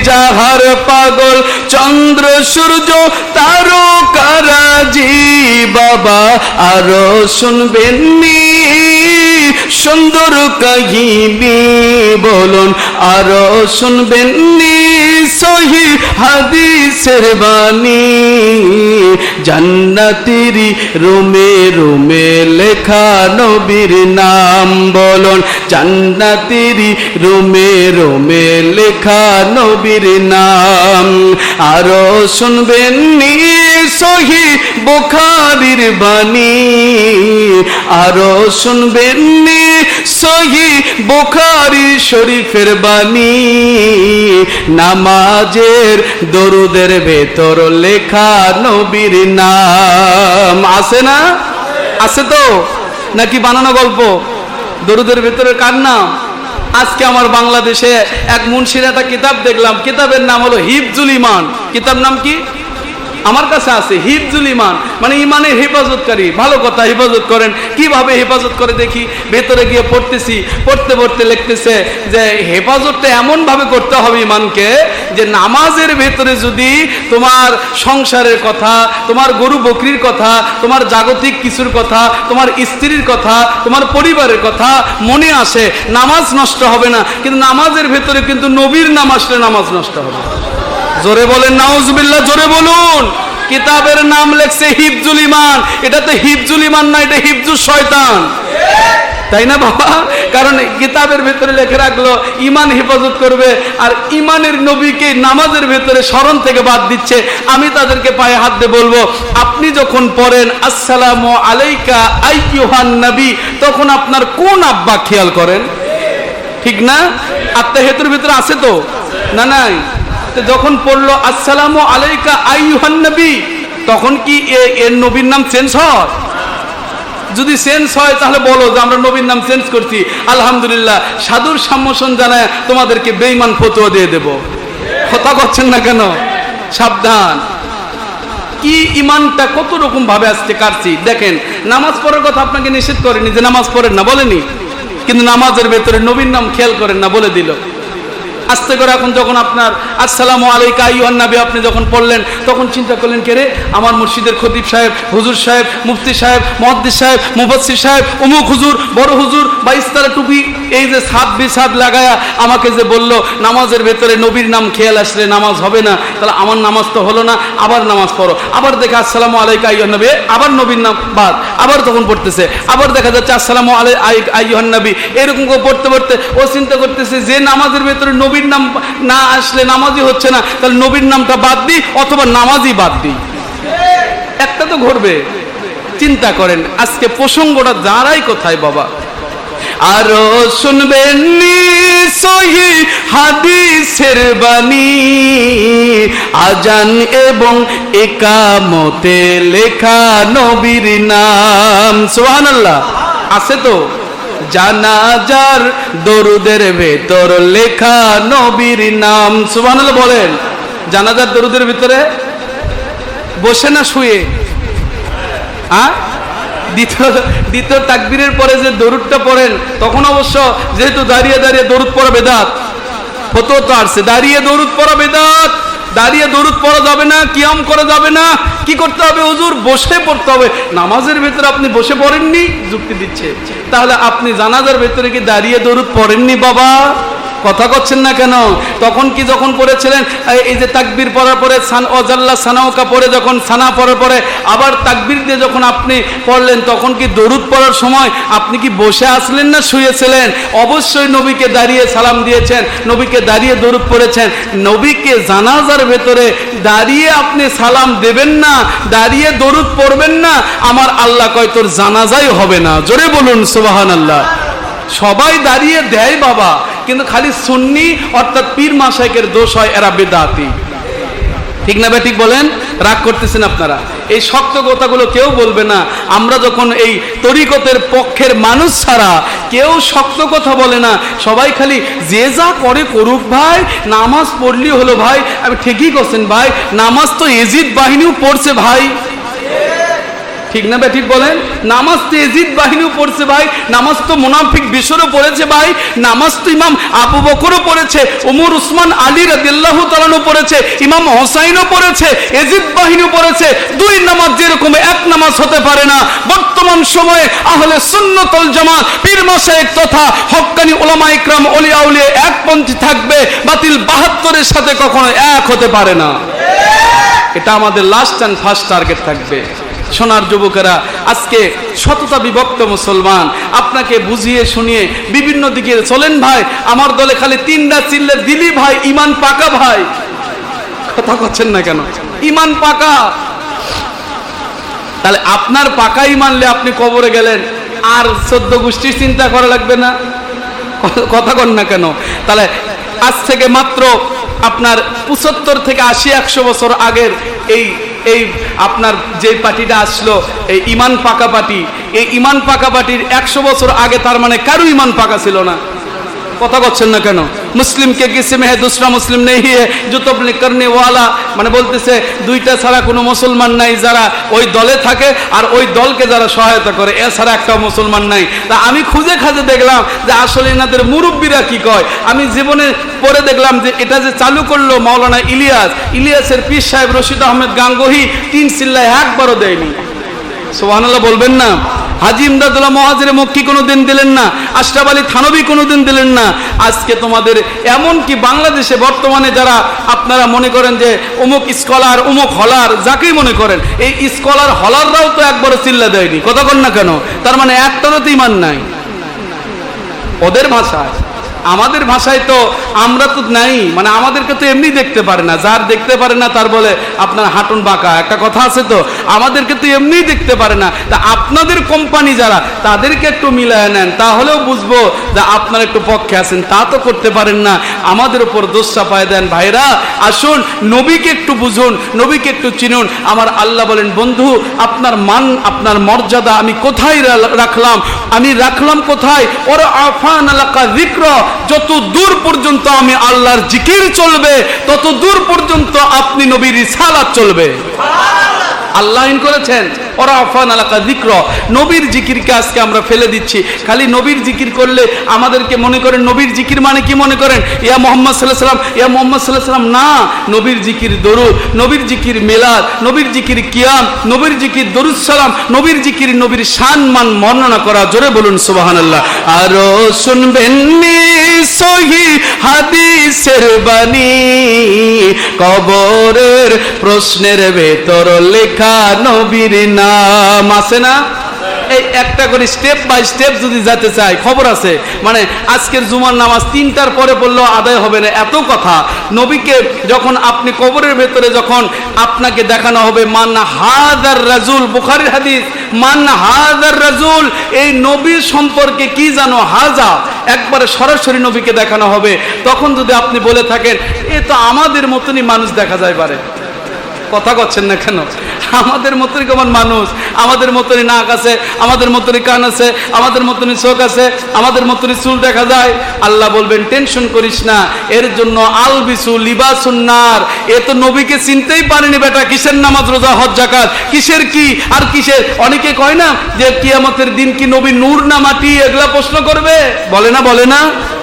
যাহার পাগল চন্দ্র সূর্য তারকারাজি। বাবা আরো শুনবেননি সুন্দর কাহিনী, বলুন আরো শুনবেননি সহি হাদিসের বাণী। জান্নাতেরই রুমে রুমে লেখা নবীর নাম। বলুন জান্নাতেরই রুমে রুমে লেখা নবীর নাম। আরো শুনবেননি সহি বুখারীর বাণী, আরো শুনবেন সহি বুখারী শরীফের বাণী। নামাজের দরুদের ভেতর লেখা নবীর নাম আছে না? আছে তো নাকি বানানো গল্প? দরুদের ভেতরে কার নাম? আজকে আমার বাংলাদেশে এক মুন্সির একটা কিতাব দেখলাম, কিতাবের নাম হলো হিফজুল ইমান। কিতাব নাম কি? আমার কাছে আছে, হিফজুল ইমান, মানে ইমানের হেফাজতকারী। ভালো কথা, হেফাজত করেন। কিভাবে হেফাজত করে দেখি? ভেতরে গিয়ে পড়তেছি, পড়তে পড়তে লিখতেছে যে হেফাজতটা এমন ভাবে করতে হবে ইমানকে, যে নামাজের ভেতরে যদি তোমার সংসারের কথা, তোমার গরু বকরির কথা, তোমার জাগতিক কিছুর কথা, তোমার স্ত্রীর কথা, তোমার পরিবারের কথা মনে আসে, নামাজ নষ্ট হবে না। কিন্তু নামাজের ভেতরে কিন্তু নবীর নাম আসলে নামাজ নষ্ট হবে। জোরে বলেন নাউজুবিল্লাহ, জোরে বলুন। কিতাবের নাম লেখছে হিফজুল ইমান, এটা তো হিফজুল ইমান না, এটা হিফজুল শয়তান, তাই না বাবা? কারণ কিতাবের ভেতরে লিখে রাখলো ইমান হেফাজত করবে, আর ইমানের নবীকে নামাজের ভেতরে স্মরণ থেকে বাদ দিচ্ছে। আমি তাদেরকে পায়ে হাত দিয়ে বলবো, আপনি যখন পড়েন আসসালামু আলাইকা আইয়ুহান নবী, তখন আপনার কোন আব্বা খেয়াল করেন? ঠিক না? আত্মাহিয়াতের ভিতরে আছে তো না? নাই। যখন পড়লো আসসালামু আলাইকা আইয়ুহান নবী, তখন কি এর নবীর নাম চেঞ্জ হয়? যদি চেঞ্জ হয় তাহলে বলো যে আমরা নবীর নাম চেঞ্জ করছি, আলহামদুলিল্লাহ, সাধুর সম্মোষণ জানায় তোমাদেরকে বেঈমান ফতোয়া দিয়ে দেব। কথা করছেন না কেন? সাবধান। কি ইমানটা কত রকম ভাবে আজকে কাটছি দেখেন। নামাজ পড়ার কথা আপনাকে নিষেধ করেনি যে নামাজ পড়েন না, বলেনি, কিন্তু নামাজের ভেতরে নবীর নাম খেয়াল করেন না বলে দিল। আস্তে করে এখন যখন আপনার আসসালামু আলাইকা আইয়ুহান নবী আপনি যখন পড়লেন, তখন চিন্তা করলেন কে রে, আমার মুর্শিদের খতিব সাহেব, হুজুর সাহেব, মুফতি সাহেব, মুহাদ্দিস সাহেব, মুফাসসির সাহেব, অমুক হুজুর, বড় হুজুর বা ইস্তারা টুপি, এই যে সাত বিসাদ লাগায়া আমাকে যে বলল নামাজের ভেতরে নবীর নাম খেয়াল আসলে নামাজ হবে না, তাহলে আমার নামাজ তো হলো না, আবার নামাজ পড়ো। আবার দেখে আসসালামু আলাইকা আইয়ুহান নবী, আবার নবীর নাম বাদ, আবার তখন পড়তেছে, আবার দেখা যাচ্ছে আসসালামু আলাইকা আইয়ুহান নবী, এরকম করে পড়তে পড়তে ও চিন্তা করতেছে যে নামাজের ভেতরে নবীর নাম না আসলে নামাজই হচ্ছে না, তাহলে নবীর নামটা বাদ দিই অথবা নামাজই বাদ দিই, একটা তো ঘটবে। চিন্তা করেন আজকে প্রসঙ্গটা দাঁড়াই কোথায় বাবা? আরো শুনবেন সহি হাদিসের বাণী, আজান এবং ইকামতে লেখা নবীর নাম। সুবহানাল্লাহ। আছে তো? জানাজার দরুদের ভেতর লেখা নবীর নাম। সুবহানাল্লাহ বলেন। জানাজার দরুদের ভিতরে বসে না শুয়ে? দ্বিতীয় তাকবীরের পরে যে দরুদটা পড়েন, তখন অবশ্য যেহেতু দাঁড়িয়ে দাঁড়িয়ে দরুদ পড়া বেদাত, ফতোয়া তো আসছে দাঁড়িয়ে দরুদ পড়া বেদাত, দাঁড়িয়ে দরুদ পড়া যাবে না, কিয়াম করা যাবে না। কি করতে হবে হুজুর? বসে পড়তে হবে। নামাজের ভেতরে আপনি বসে পড়েননি, যুক্তি দিচ্ছে, তাহলে আপনি জানাজার ভেতরে কি দাঁড়িয়ে দরুদ পড়েননি বাবা? কথা করছেন না কেন? তখন কি যখন পড়েছিলেন এই যে তাকবীর পড়ার পরে ওয়াজাল্লা সানাউকা পড়ে, যখন সানা পড়ার পরে আবার তাকবীর দিয়ে যখন আপনি পড়লেন, তখন কি দরুদ পড়ার সময় আপনি কি বসে আসলেন না শুয়েছিলেন? অবশ্যই নবীকে দাঁড়িয়ে সালাম দিয়েছেন, নবীকে দাঁড়িয়ে দরুদ পড়েছেন। নবীকে জানাজার ভেতরে দাঁড়িয়ে আপনি সালাম দেবেন না, দাঁড়িয়ে দরুদ পড়বেন না, আমার আল্লাহ কয় তোর জানাজাই হবে না। জোরে বলুন সুবহানাল্লাহ। সবাই দাঁড়িয়ে দেয় বাবা, কিন্তু খালি সুন্নি অর্থাৎ পীর মাশায়েখের দোষ হয়, এরা বেদাতি। ঠিক না ঠিক বলেন? রাগ করতেছেন আপনারা? এই শক্ত কথাগুলো কেউ বলবে না। আমরা যখন এই তরিকতের পক্ষের মানুষ ছাড়া কেউ শক্ত কথা বলে না, সবাই খালি যে যা করে করুক ভাই, নামাজ পড়লি হলো ভাই। আমি ঠিকই করছেন ভাই, নামাজ তো এজিদ বাহিনীও পড়ছে ভাই। ঠিক না ঠিক বলেন? নামাজ তো এজিদ বাহিনীও পড়ছে ভাই, নামাজ তো মুনাফিক বিশরও পড়েছে ভাই, নামাজ তো ইমাম আবু বকরও পড়েছে, ওমর উসমান আলী রাদিয়াল্লাহু তাআলা পড়েছে, ইমাম হোসাইনও পড়েছে, এজিদ বাহিনীও পড়েছে। দুই নামাজ যেরকম এক নামাজ হতে পারে না। বর্তমান সময়ে আহলে সুন্নাত ওয়াল জামাত পীর মাশায়েখ তথা হক্কানি উলামা ইকরাম ওলিয়া আউলিয়া একপন্থী থাকবে, বাতিল 72 এর সাথে কখনো এক হতে পারে না। এটা আমাদের লাস্ট এন্ড ফার্স্ট টার্গেট থাকবে। সোনার যুবকেরা, আজকে শততা বিভক্ত মুসলমান, আপনাকে বুঝিয়ে শুনিয়ে বিভিন্ন দিকে চলেন ভাই। আমার দলে খালি 3টা চিল্লে দিলি ভাই ইমান পাকা ভাই। কথা করছেন না কেন? ইমান পাকা। তাহলে আপনার পাকাই মানলে আপনি কবরে গেলেন, আর 14 গোষ্ঠীর চিন্তা করা লাগবে না? কথা কন না কেন? তাহলে আজ থেকে মাত্র আপনার 75 থেকে 80-100 বছর আগের এই আপনার যে পার্টিটা আসলো, এই ইমান পাকা পার্টি, এই ইমান পাকা পার্টির 100 বছর আগে তার মানে কারো ইমান পাকা ছিল না। কথা করছেন না কেন? মুসলিম কে কিসে মে দুসরা মুসলিম নেই হে जो तबलीग करने वाला, মানে বলতেছে দুইটা ছাড়া কোনো মুসলমান নাই যারা ওই দলে থাকে আর ওই দলকে যারা সহায়তা করে, এছাড়া একটা মুসলমান নাই। তা আমি খুঁজে খাজে দেখলাম যে আসলে এনাদের মুরব্বীরা কি কয়। আমি জীবনে পরে দেখলাম যে এটা যে চালু করলো মাওলানা ইলিয়াসের পীর সাহেব রশিদ আহমেদ গাঙ্গোহী 3 চিল্লায় একবারও দেয়নি। সুবহানাল্লাহ বলবেন না? হাজী ইমদাদুল্লাহ মুহাজিরে মক্কি কোনোদিন দিলেন না, আশরাফ আলী থানভী কোনোদিন দিলেন না। আজকে তোমাদের এমন কি বাংলাদেশে বর্তমানে যারা আপনারা মনে করেন যে অমুক স্কলার অমুক হলার, যাকেই মনে করেন, এই স্কলার হলাররাও তো একবারও চিল্লা দেয়নি। কথা কন না কেন? তার মানে একটারও তো ইমান নাই ওদের ভাষায়। আমাদের ভাষায় তো আমরা তো নাই, মানে আমাদেরকে তো এমনি দেখতে পারে না, যার দেখতে পারে না তার বলে আপনার হাঁটুন বাঁকা, একটা কথা আছে তো, আমাদেরকে তো এমনি দেখতে পারে না। তা আপনাদের কোম্পানি যারা, তাদেরকে একটু মিলায় নেন, তাহলেও বুঝবো যে আপনারা একটু পক্ষে আছেন। তা তো করতে পারেন না, আমাদের উপর দোষ চাপায় দেন। ভাইরা আসুন, নবীকে একটু বুঝুন, নবীকে একটু চিনুন। আমার আল্লাহ বলেন, বন্ধু আপনার মান আপনার মর্যাদা আমি কোথায় রাখলাম, আমি রাখলাম কোথায়? ওরা আফান আলাকা যিকর, যত দূর পর্যন্ত আমি আল্লাহর জিকির চলবে তত দূর পর্যন্ত আপনি নবীর রিসালাত চলবে। আল্লাহ ইন করেছেন ওরা আফান আলাকা যিকর, নবীর জিকিরকে আজকে আমরা ফেলে দিচ্ছি। খালি নবীর জিকির করলে আমাদেরকে মনে করেন নবীর জিকির মানে কি মনে করেন ইয়া মুহাম্মদ সাল্লাল্লাহু আলাইহি ওয়াসাল্লাম, ইয়া মুহাম্মদ সাল্লাল্লাহু আলাইহি ওয়াসাল্লাম না। নবীর জিকির দরুদ, নবীর জিকির মিলাদ, নবীর জিকির কিয়াম, নবীর জিকির দরুদ সালাম, নবীর জিকির নবীর শান মান বর্ণনা করা। জোরে বলুন সুবহানাল্লাহ। আরো শুনবেন সহি হাদিসের বাণী, কবরের প্রশ্নের ভেতর লেখা নবীর নাম আছে না? এই একটা করে স্টেপ বাই স্টেপ যদি যেতে চাই, খবর আছে, মানে আজকের জুমার নামাজ 3টার পরে পড়লেও আদায় হবে না, এত কথা। নবীকে যখন আপনি কবরের ভেতরে যখন আপনাকে দেখানো হবে মান হাদার রাজুল, বুখারীর হাদিস, মান হাদার রাজুল, এই নবীর সম্পর্কে কি জানো, হাজা একবারে সরাসরি নবীকে দেখানো হবে। তখন যদি আপনি বলে থাকেন এ তো আমাদের মতনই মানুষ দেখা যায় পারে, কথা করছেন না কেন? আমাদের মতনই কেমন মানুষ, আমাদের মতনই নাক আছে, আমাদের মতনই কান আছে, আমাদের মতনই চোখ আছে, আমাদের মতনই চুল দেখা যায়। আল্লাহ বলবেন টেনশন করিস না, এর জন্য আলবিসু লিবাসুন নার, এ তো নবীকে চিনতেই পারেনি বেটা, কিসের নামাজ রোজা হজ যাকাত, কিসের কি আর কিসের। অনেকে কয় না যে কিয়ামতের দিন কি নবী নূর না মাটি, এগুলা প্রশ্ন করবে, বলে না? বলে না?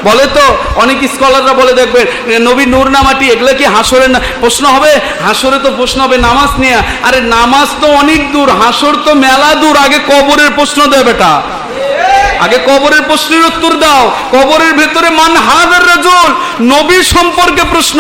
বলে তো। অনেক স্কলাররা বলে দেখবেন নবী নূর না মাটি, এগুলো কি হাসরে না প্রশ্ন হবে? হাসরে তো প্রশ্ন হবে নামাজ নিয়ে। আরে নামাজ তো অনেক দূর, হাসর তো মেলা দূর, আগে কবরের প্রশ্ন দেয় বেটা, আগে কবরের প্রশ্নের উত্তর দাও। কবরের ভেতরে মান হাদার রাজুল, নবী সম্পর্কে প্রশ্ন,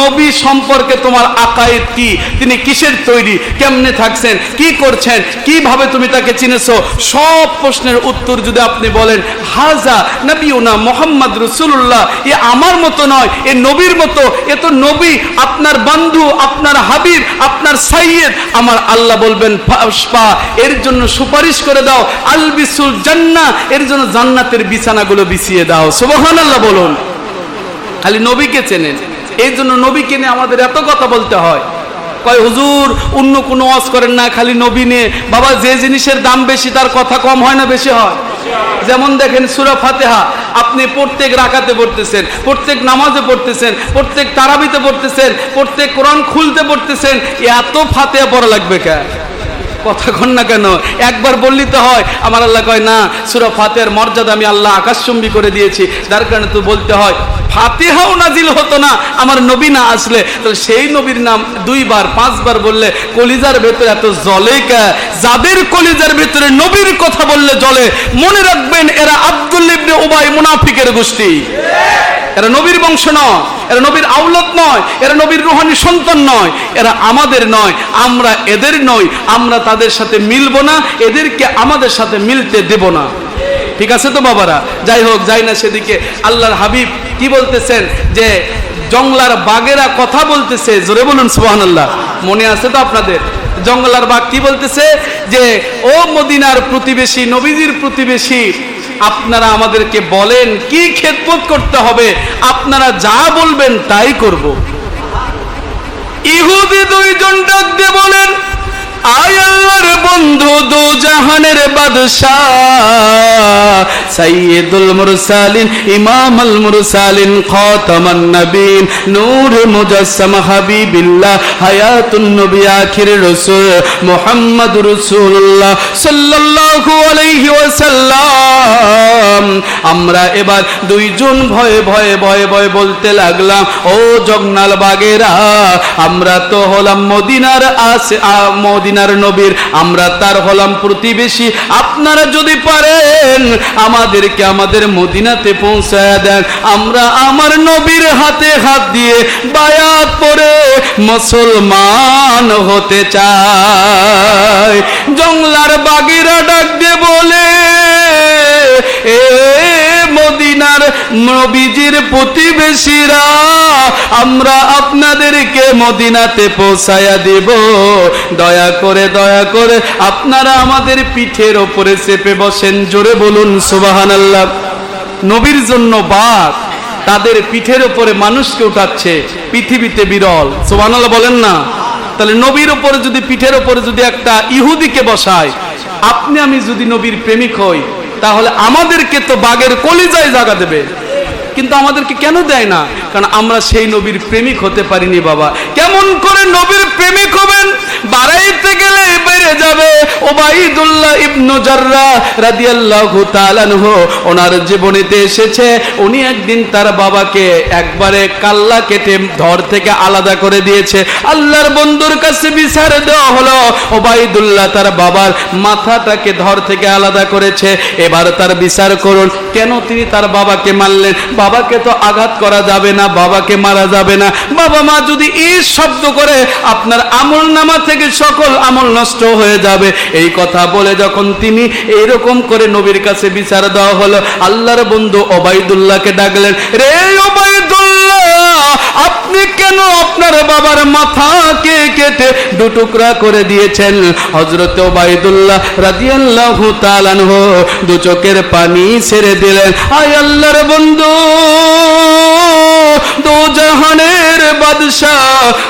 নবী সম্পর্কে তোমার আকায়েদ কি, তিনি কিসের তৈরি, কেমনে থাকছেন, কি করছেন, কিভাবে তুমি তাকে চিনেছো, সব প্রশ্নের উত্তর যদি আপনি বলেন হাজা নবিউনা মুহাম্মদ রাসূলুল্লাহ, এ আমার মতো নয়, এ নবীর মতো, এ তো নবী, আপনার বন্ধু, আপনার হাবিব, আপনার সাইয়্যিদ। আমার আল্লাহ বলবেন ফাসপা, এর জন্য সুপারিশ করে দাও, আলবিসুল জান্নাহ, এর জন্য জান্নাতের বিছানাগুলো বিছিয়ে দাও। সুবহানাল্লাহ বলুন। খালি নবীকে চেনেন, এই জন্য নবীকে নিয়ে আমাদের এত কথা বলতে হয়। কয় হুজুর অন্য কোনো ওয়াজ করেন না, খালি নবী নিয়ে। বাবা, যে জিনিসের দাম বেশি তার কথা কম হয় না বেশি হয়? যেমন দেখেন সূরা ফাতিহা আপনি প্রত্যেক রাকাতে পড়তেছেন, প্রত্যেক নামাজে পড়তেছেন, প্রত্যেক তারাবিতে পড়তেছেন, প্রত্যেক কোরআন খুলতে পড়তেছেন, এত ফাতিহা পড়া লাগবে কেন? কথা কন না কেন? একবার বললি তো হয়। আমার আল্লাহ কয় না, সূরা ফাতিহার মর্যাদা আমি আল্লাহ আকাশচুম্বী করে দিয়েছি, যার কারণে তো বলতে হয়। ফাতিহাও নাজিল হতো না আমার নবী না আসলে, তাহলে সেই নবীর নাম 2 বার 5 বার বললে কলিজার ভেতরে এত জ্বলে কে? যাদের কলিজার ভেতরে নবীর কথা বললে জ্বলে, মনে রাখবেন এরা আব্দুল্লাহ ইবনে উবাই মুনাফিকের গোষ্ঠী। এরা নবীর বংশ নয়, এরা নবীর আওলাদ নয়, এরা নবীর রূহানি সন্তান নয়, এরা আমাদের নয়, আমরা এদের নই, আমরা তাদের সাথে মিলবো না, এদেরকে আমাদের সাথে মিলতে দেব না। ঠিক আছে তো বাবারা? যাই হোক, যাই না সেদিকে। আল্লাহর হাবিব কি বলতেছেন যে জংলার বাগেরা কথা বলতেছে, জোরে বলুন সুবহানাল্লাহ। মনে আছে তো আপনাদের? জঙ্গলার বাঘ কি বলতেছে যে ও মদিনার প্রতিবেশী, নবীজির প্রতিবেশী, আপনারা আমাদেরকে বলেন কি খেদমত করতে হবে, আপনারা যা বলবেন তাই করব। ইহুদি দুইজন ডাক দিয়ে বলেন, আয় আল্লাহর বন্ধু, দু জাহানের বাদশাহ, সাইয়্যিদুল মুরসালিন, ইমামুল মুরসালিন, খাতামান নবীন, নূরে মুজাসসাম, হাবিবিল্লাহ, হায়াতুন নবী, আখির রাসূল মুহাম্মদুর রাসূলুল্লাহ সাল্লাল্লাহু আলাইহি ওয়াসাল্লাম। আমরা এবার দুইজন ভয়ে ভয়ে ভয়ে ভয়ে বলতে লাগলাম, ও জগনাল বাগেরা, আমরা তো হলাম মদিনার মদিনার নবীর, আমরা তার হলাম প্রতিবেশী। আপনারা যদি পারেন আমাদেরকে আমাদের মদিনাতে পৌঁছায় দেন, আমরা আমার নবীর হাতে হাত দিয়ে বায়াত পরে মুসলমান হতে চাই। জংলার বাগিরা ডাক দিয়ে বলে, এ মদিনার নবীজির প্রতিবেশীরা, আমরা আপনাদেরকে মদিনাতে পৌঁছায়া দিব, দয়া করে আপনারা আমাদের পিঠের ওপরে চেপে বসেন। জোরে বলুন সুবহানাল্লাহ। নবীর জন্য বাঘ তাদের পিঠের ওপরে মানুষকে উঠাচ্ছে, পৃথিবীতে বিরল। সুবহানাল্লাহ বলেন না? তাহলে নবীর উপরে যদি, পিঠের উপরে যদি একটা ইহুদিকে বসায়, আপনি আমি যদি নবীর প্রেমিক হই, তাহলে আমাদেরকে তো বাঘের কলিজায় জায়গা দেবে, কিন্তু আমাদেরকে কেন দেয় না? কারণ আমরা সেই নবীর প্রেমিক হতে পারিনি। বাবা, কেমন করে নবীর প্রেমিক হবেন? বাড়াইতে গেলে বেড়ে যাবে। উবাইদুল্লাহ ইবনে জাররাহ রাদিয়াল্লাহু তাআলা আনহু, ওনার জীবনীতে এসেছে, উনি একদিন তার বাবাকে একবারে কাল্লা কেটে ধর থেকে আলাদা করে দিয়েছে। আল্লাহর বন্ধুর কাছে বিচার দেওয়া হলো, উবাইদুল্লাহ তার বাবার মাথাটাকে ধর থেকে আলাদা করেছে, এবার তার বিচার করুন, কেন তিনি তার বাবাকে মারলেন? বাবাকে তো আঘাত করা যাবে না, বাবাকে মারা যাবে না। বাবা মা যদি এই শব্দ করে, আপনার আমল নামা থেকে সকল আমল নষ্ট হয়ে যাবে। এই কথা বলে যখন তিনি এইরকম করে নবীর কাছে বিচার দেওয়া হলো, আল্লাহর বন্ধু ওবাইদুল্লাহকে ডাকলেন, রে ওবাইদুল্লাহ, আপনি কেন আপনার বাবার মাথাকে কেটে দুটুকরা করে দিয়েছেন? হযরত ওবাইদুল্লাহ রাদিয়াল্লাহু তাআলা আনহু দু চোখের পানি ছেড়ে দিলেন, আয় আল্লাহর বন্ধু, দু জাহানের বাদশাহ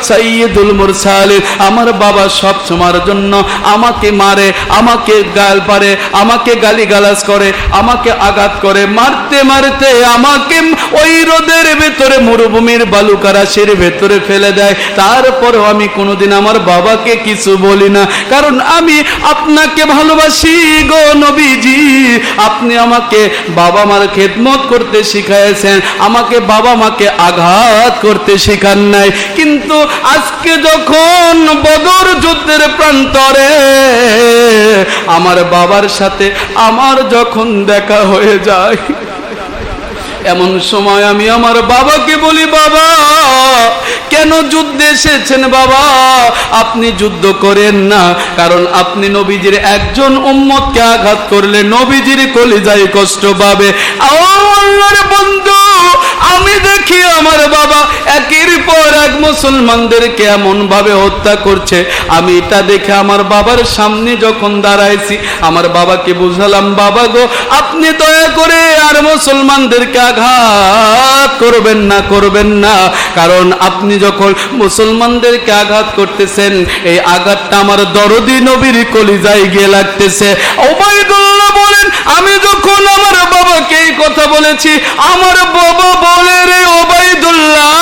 সাইয়্যিদুল মুরসালিন, আমার বাবা সব সময়ের জন্য আমাকে মারে, আমাকে গাল পারে, আমাকে গালিগালাজ করে, আমাকে আঘাত করে, মারতে মারতে আমাকে ওই রোদের ভেতরে, মরুভূমির বালুকা রাশির ভেতরে ফেলে দেয়। তারপরেও আমি কোনোদিন আমার বাবাকে কিছু বলি না, কারণ আমি আপনাকে ভালোবাসি গো নবীজি। আপনি আমাকে বাবা মার খেদমত করতে শিখাইছেন, আমাকে বাবা মাকে আঘাত করতে শিখান নাই। কিন্তু আজকে যখন বদর যুদ্ধের প্রান্তরে আমার বাবার সাথে আমার যখন দেখা হয়ে যায়, এমন সময় আমি আমার বাবাকে বলি, বাবা কেন যুদ্ধে এসেছেন? বাবা আপনি যুদ্ধ করেন না, কারণ আপনি নবীজির একজন উম্মতকে আঘাত করলে নবীজির কলিজায় কষ্ট পাবে। আল্লাহর বন্ধু, আমি দেখি আমার বাবা একের পর এক মুসলমানদেরকে এমন ভাবে হত্যা করছে, আমি এটা দেখে আমার বাবার সামনে যখন দাঁড়াইছি, আমার বাবাকে বুঝালাম, বাবা গো, আপনি দয়া করে আর মুসলমানদেরকে আঘাত করবেন না, কারণ আপনি যখন মুসলমানদেরকে আঘাত করতেছেন, এই আঘাতটা আমার দরদি নবীর কলিজায় গিয়ে লাগতেছে। ওবাইদুল্লাহ বলেন, আমি যখন আমার বাবাকে এই কথা বলেছি, আমার বাবা বলে, রে ওবাইদুল্লাহ,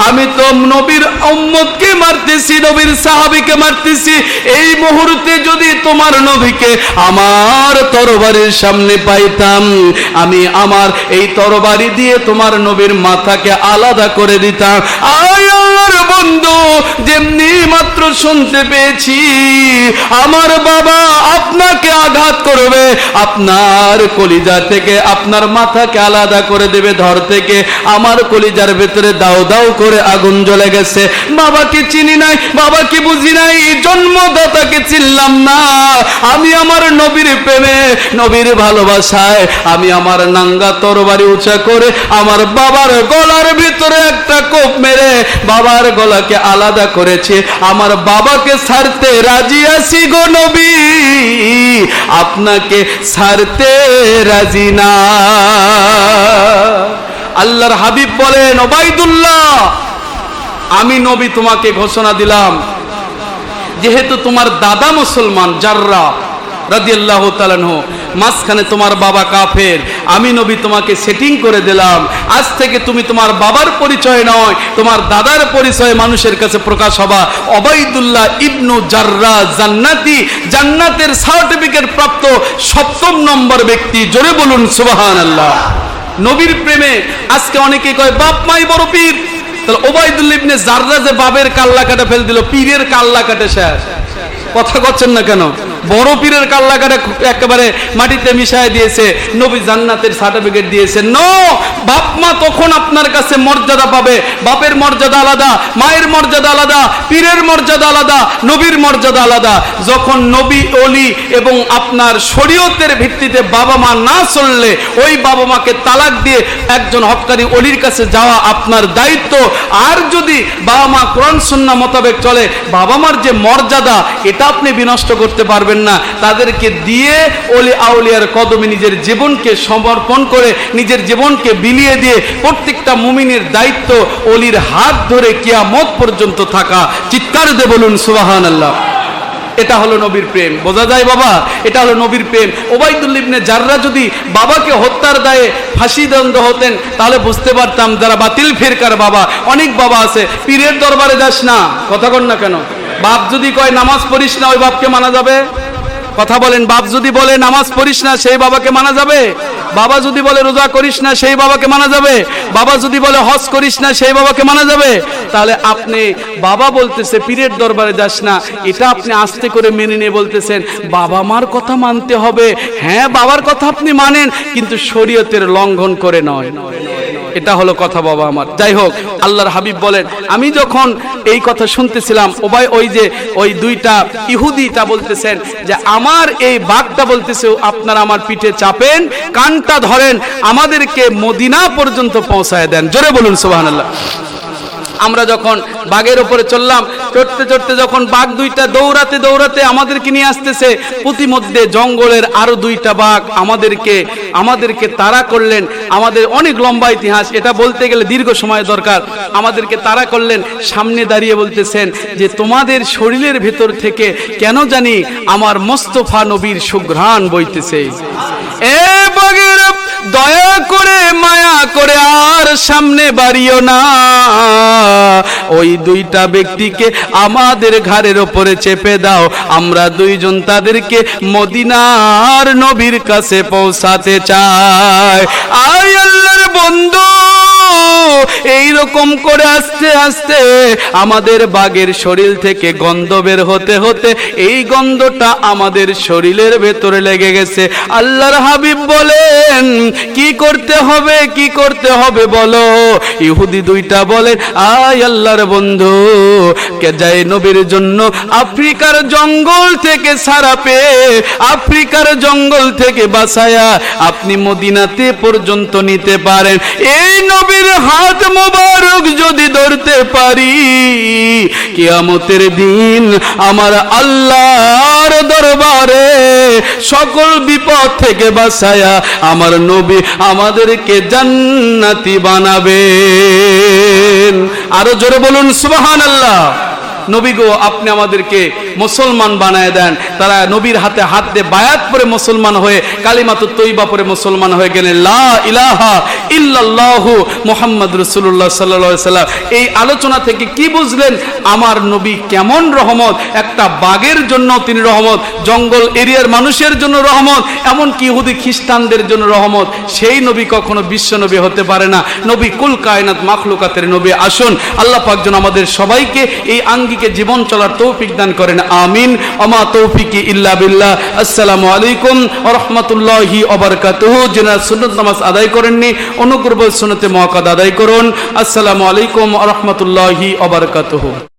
আমি তো নবীর উম্মতকে মারতেছি, নবীর সাহাবীকে মারতেছি, এই মুহূর্তে যদি তোমার নবীকে আমার তরবারির সামনে পাইতাম, আমি আমার এই তরবারি দিয়ে তোমার নবীর মাথাকে আলাদা করে দিতাম। আয় আল্লাহর বন্ধু, যেমনি মাত্র শুনতে পেয়েছি আমার বাবা আপনাকে আঘাত করবে, আপনার কলিজা থেকে আপনার মাথাকে আলাদা করে দেবে, ধর থেকে আমার কলিজার ভেতরে দাও দাও করে করে আগুন জ্বলে গেছে। বাবাকে চিনি নাই, বাবাকে বুঝি নাই, জন্মদাতাকে চিনলাম না। আমি আমার নবীর প্রেমে, নবীর ভালোবাসায় আমি আমার নাঙ্গা তরবারি উঁচা করে আমার বাবার গলার ভিতরে একটা কোপ মেরে বাবার গলাকে আলাদা করেছে। আমার বাবাকে ছাড়তে রাজি আছি গো নবী, আপনাকে ছাড়তে রাজি না। আল্লাহর হাবিব বলেন, ওবাইদুল্লাহ, আমি নবী তোমাকে ঘোষণা দিলাম, যেহেতু তোমার দাদা মুসলমান জাররা রাদিয়াল্লাহু তাআলা আনহু, মাঝখানে তোমার বাবা কাফের, আমি নবী তোমাকে সেটিং করে দিলাম। আজ থেকে তুমি তোমার বাবার পরিচয় নয়, তোমার দাদার পরিচয় মানুষের কাছে প্রকাশ হবা। ওবাইদুল্লাহ ইবনু জাররা জান্নাতি, জান্নাতের সার্টিফিকেট প্রাপ্ত 7ম নম্বর ব্যক্তি। জোরে বলুন সুবহানাল্লাহ। নবীর প্রেমে আজকে অনেকে কয় বাপ মাই বড় পীর। তাহলে ওবাইদুল্লাহ ইবনে জাররা যে বাবের কাল্লা কাটা ফেল দিল, পীরের কাল্লা কাটে শেষ। কথা করছেন না কেন? বড় পীরের কাল্লা কাটে একেবারে মাটিতে মিশায় দিয়েছে, নবী জান্নাতের সার্টিফিকেট দিয়েছে। নো, বাপ মা তখন আপনার কাছে মর্যাদা পাবে। বাপের মর্যাদা আলাদা, মায়ের মর্যাদা আলাদা, পীরের মর্যাদা আলাদা, নবীর মর্যাদা আলাদা। যখন নবী ওলি এবং আপনার শরীয়তের ভিত্তিতে বাবা মা না চললে, ওই বাবা মাকে তালাক দিয়ে একজন হক্কানি ওলির কাছে যাওয়া আপনার দায়িত্ব। আর যদি বাবা মা কোরআন সুন্নাহ মোতাবেক চলে, বাবা মার যে মর্যাদা, এটা আপনি বিনষ্ট করতে পারবেন না। তাদেরকে দিয়ে ওলি আউলিয়ার কদমে নিজের জীবনকে সমর্পণ করে, নিজের জীবনকে বিলিয়ে দিয়ে প্রত্যেকটা মুমিনের দায়িত্ব ওলির হাত ধরে কিয়ামত পর্যন্ত থাকা। চিৎকার দিয়ে বলুন সুবহানাল্লাহ। এটা হলো নবীর প্রেম। বোঝা যায় বাবা, এটা হলো নবীর প্রেম। ওবাইদুল্লাহ ইবনে জাররা যদি বাবাকে হত্যার দায়ে ফাঁসিদণ্ড হতেন, তাহলে বুঝতে পারতাম যারা বাতিল ফিরকার বাবা, অনেক বাবা আছে, পীরের দরবারে যাস না। কথা কন না কেন? বাপ যদি কয় নামাজ পড়িস না, ওই বাপকে মানা যাবে? কথা বলেন। বাপ যদি বলে নামাজ পড়িস না, সেই বাবাকে মানা যাবে? বাবা যদি বলে রোজা করিস না, সেই বাবাকে মানা যাবে? বাবা যদি বলে হজ করিস না, সেই বাবাকে মানা যাবে? তাহলে আপনি বাবা বলতেছে পীরের দরবারে যাস না, এটা আপনি আস্তে করে মেনে নিয়ে বলতেছেন বাবা মার কথা মানতে হবে। হ্যাঁ, বাবার কথা আপনি মানেন, কিন্তু শরীয়তের লঙ্ঘন করে নয়। এটা হলো কথা বাবা আমার। যাই হোক, আল্লাহর হাবিব বলেন, আমি যখন এই কথা শুনতেছিলাম, ওই দুইটা ইহুদিটা বলতেছেন যে আমার এই বাঘটা বলতেছে আপনারা আমার পিঠে চাপেন, কানটা ধরেন, আমাদেরকে মদিনা পর্যন্ত পৌঁছায় দেন। জোরে বলুন সুবহানাল্লাহ। আমরা যখন বাঘের উপরে চললাম, চড়তে চড়তে যখন বাঘ দুইটা দৌড়াতে দৌড়াতে আমাদেরকে নিয়ে আসতেছে, প্রতিমধ্যে জঙ্গলের আরো দুইটা বাঘ আমাদেরকে তাড়া করলেন। আমাদের অনেক লম্বা ইতিহাস, এটা বলতে গেলে দীর্ঘ সময় দরকার। আমাদেরকে তাড়া করলেন, সামনে দাঁড়িয়ে বলতেছেন যে তোমাদের শরীরের ভেতর থেকে কেন জানি আমার মোস্তফা নবীর সুঘ্রাণ বইতেছে। এ বাঘের দয়া করে মায়া করে আর সামনে বাড়িও না, ওই দুইটা ব্যক্তিকে আমাদের ঘাড়ের উপরে চেপে দাও, আমরা দুইজন তাদেরকে মদিনার নবীর কাছে পৌঁছাতে চাই। আয় আল্লাহর বন্ধু, এই রকম করে আস্তে আস্তে আমাদের বাঘের শরীর থেকে গন্ধ বের হতে হতে এই গন্ধটা আমাদের শরীরের ভেতরে লেগে গেছে। আল্লাহর হাবিব বলেন, কি করতে হবে, কি করতে হবে বলো? ইহুদি দুইটা বলেন, আয় আল্লাহর বন্ধু, কে যায় নবীর জন্য আফ্রিকার জঙ্গল থেকে ছাড়া পেয়ে, আফ্রিকার জঙ্গল থেকে বাঁচায়া আপনি মদিনাতে পর্যন্ত নিতে পারেন। এই নবীর হাত মোবারক যদি ধরতে পারি, কিয়ামতের দিন আমার আল্লাহর দরবারে সকল বিপদ থেকে বাঁচায়া আমার নবী আমাদেরকে জান্নাতি বানাবেন। আরো জোরে বলুন সুবহানাল্লাহ। নবী গো, আপনি আমাদেরকে মুসলমান বানায় দেন। তারা নবীর হাতে হাত দিয়ে বায়াত পরে মুসলমান হয়ে কালিমাতুত তৈবা পরে মুসলমান হয়ে গেলেন। লা ইলাহা ইল্লাল্লাহু মুহাম্মাদুর রাসূলুল্লাহ সাল্লাল্লাহু আলাইহি সাল্লাম। এই আলোচনা থেকে কি বুঝলেন? আমার নবী কেমন রহমত। একটা বাঘের জন্য তিনি রহমত, জঙ্গল এরিয়ার মানুষের জন্য রহমত, এমনকি ইহুদি খ্রিস্টানদের জন্য রহমত। সেই নবী কখনো বিশ্ব নবী হতে পারে না। নবী কুল কায়নাত মাখলুকাতের নবী। আসুন আল্লাহ পাক যেন আমাদের সবাইকে এই আঙ্গিকে জীবন চলার তৌফিক দান করেন। আমিন। আমা তৌফিকি ইল্লা বিল্লাহ। আসসালামু আলাইকুম ওয়া রাহমাতুল্লাহি ওয়া বারাকাতুহু। যারা সুন্নাত নামাজ আদায় করেননি অনুগ্রহ সুন্নতে মুআক্কাদা আদায় করুন। আসসালামু আলাইকুম ওয়া রাহমাতুল্লাহি ওয়া বারাকাতুহু।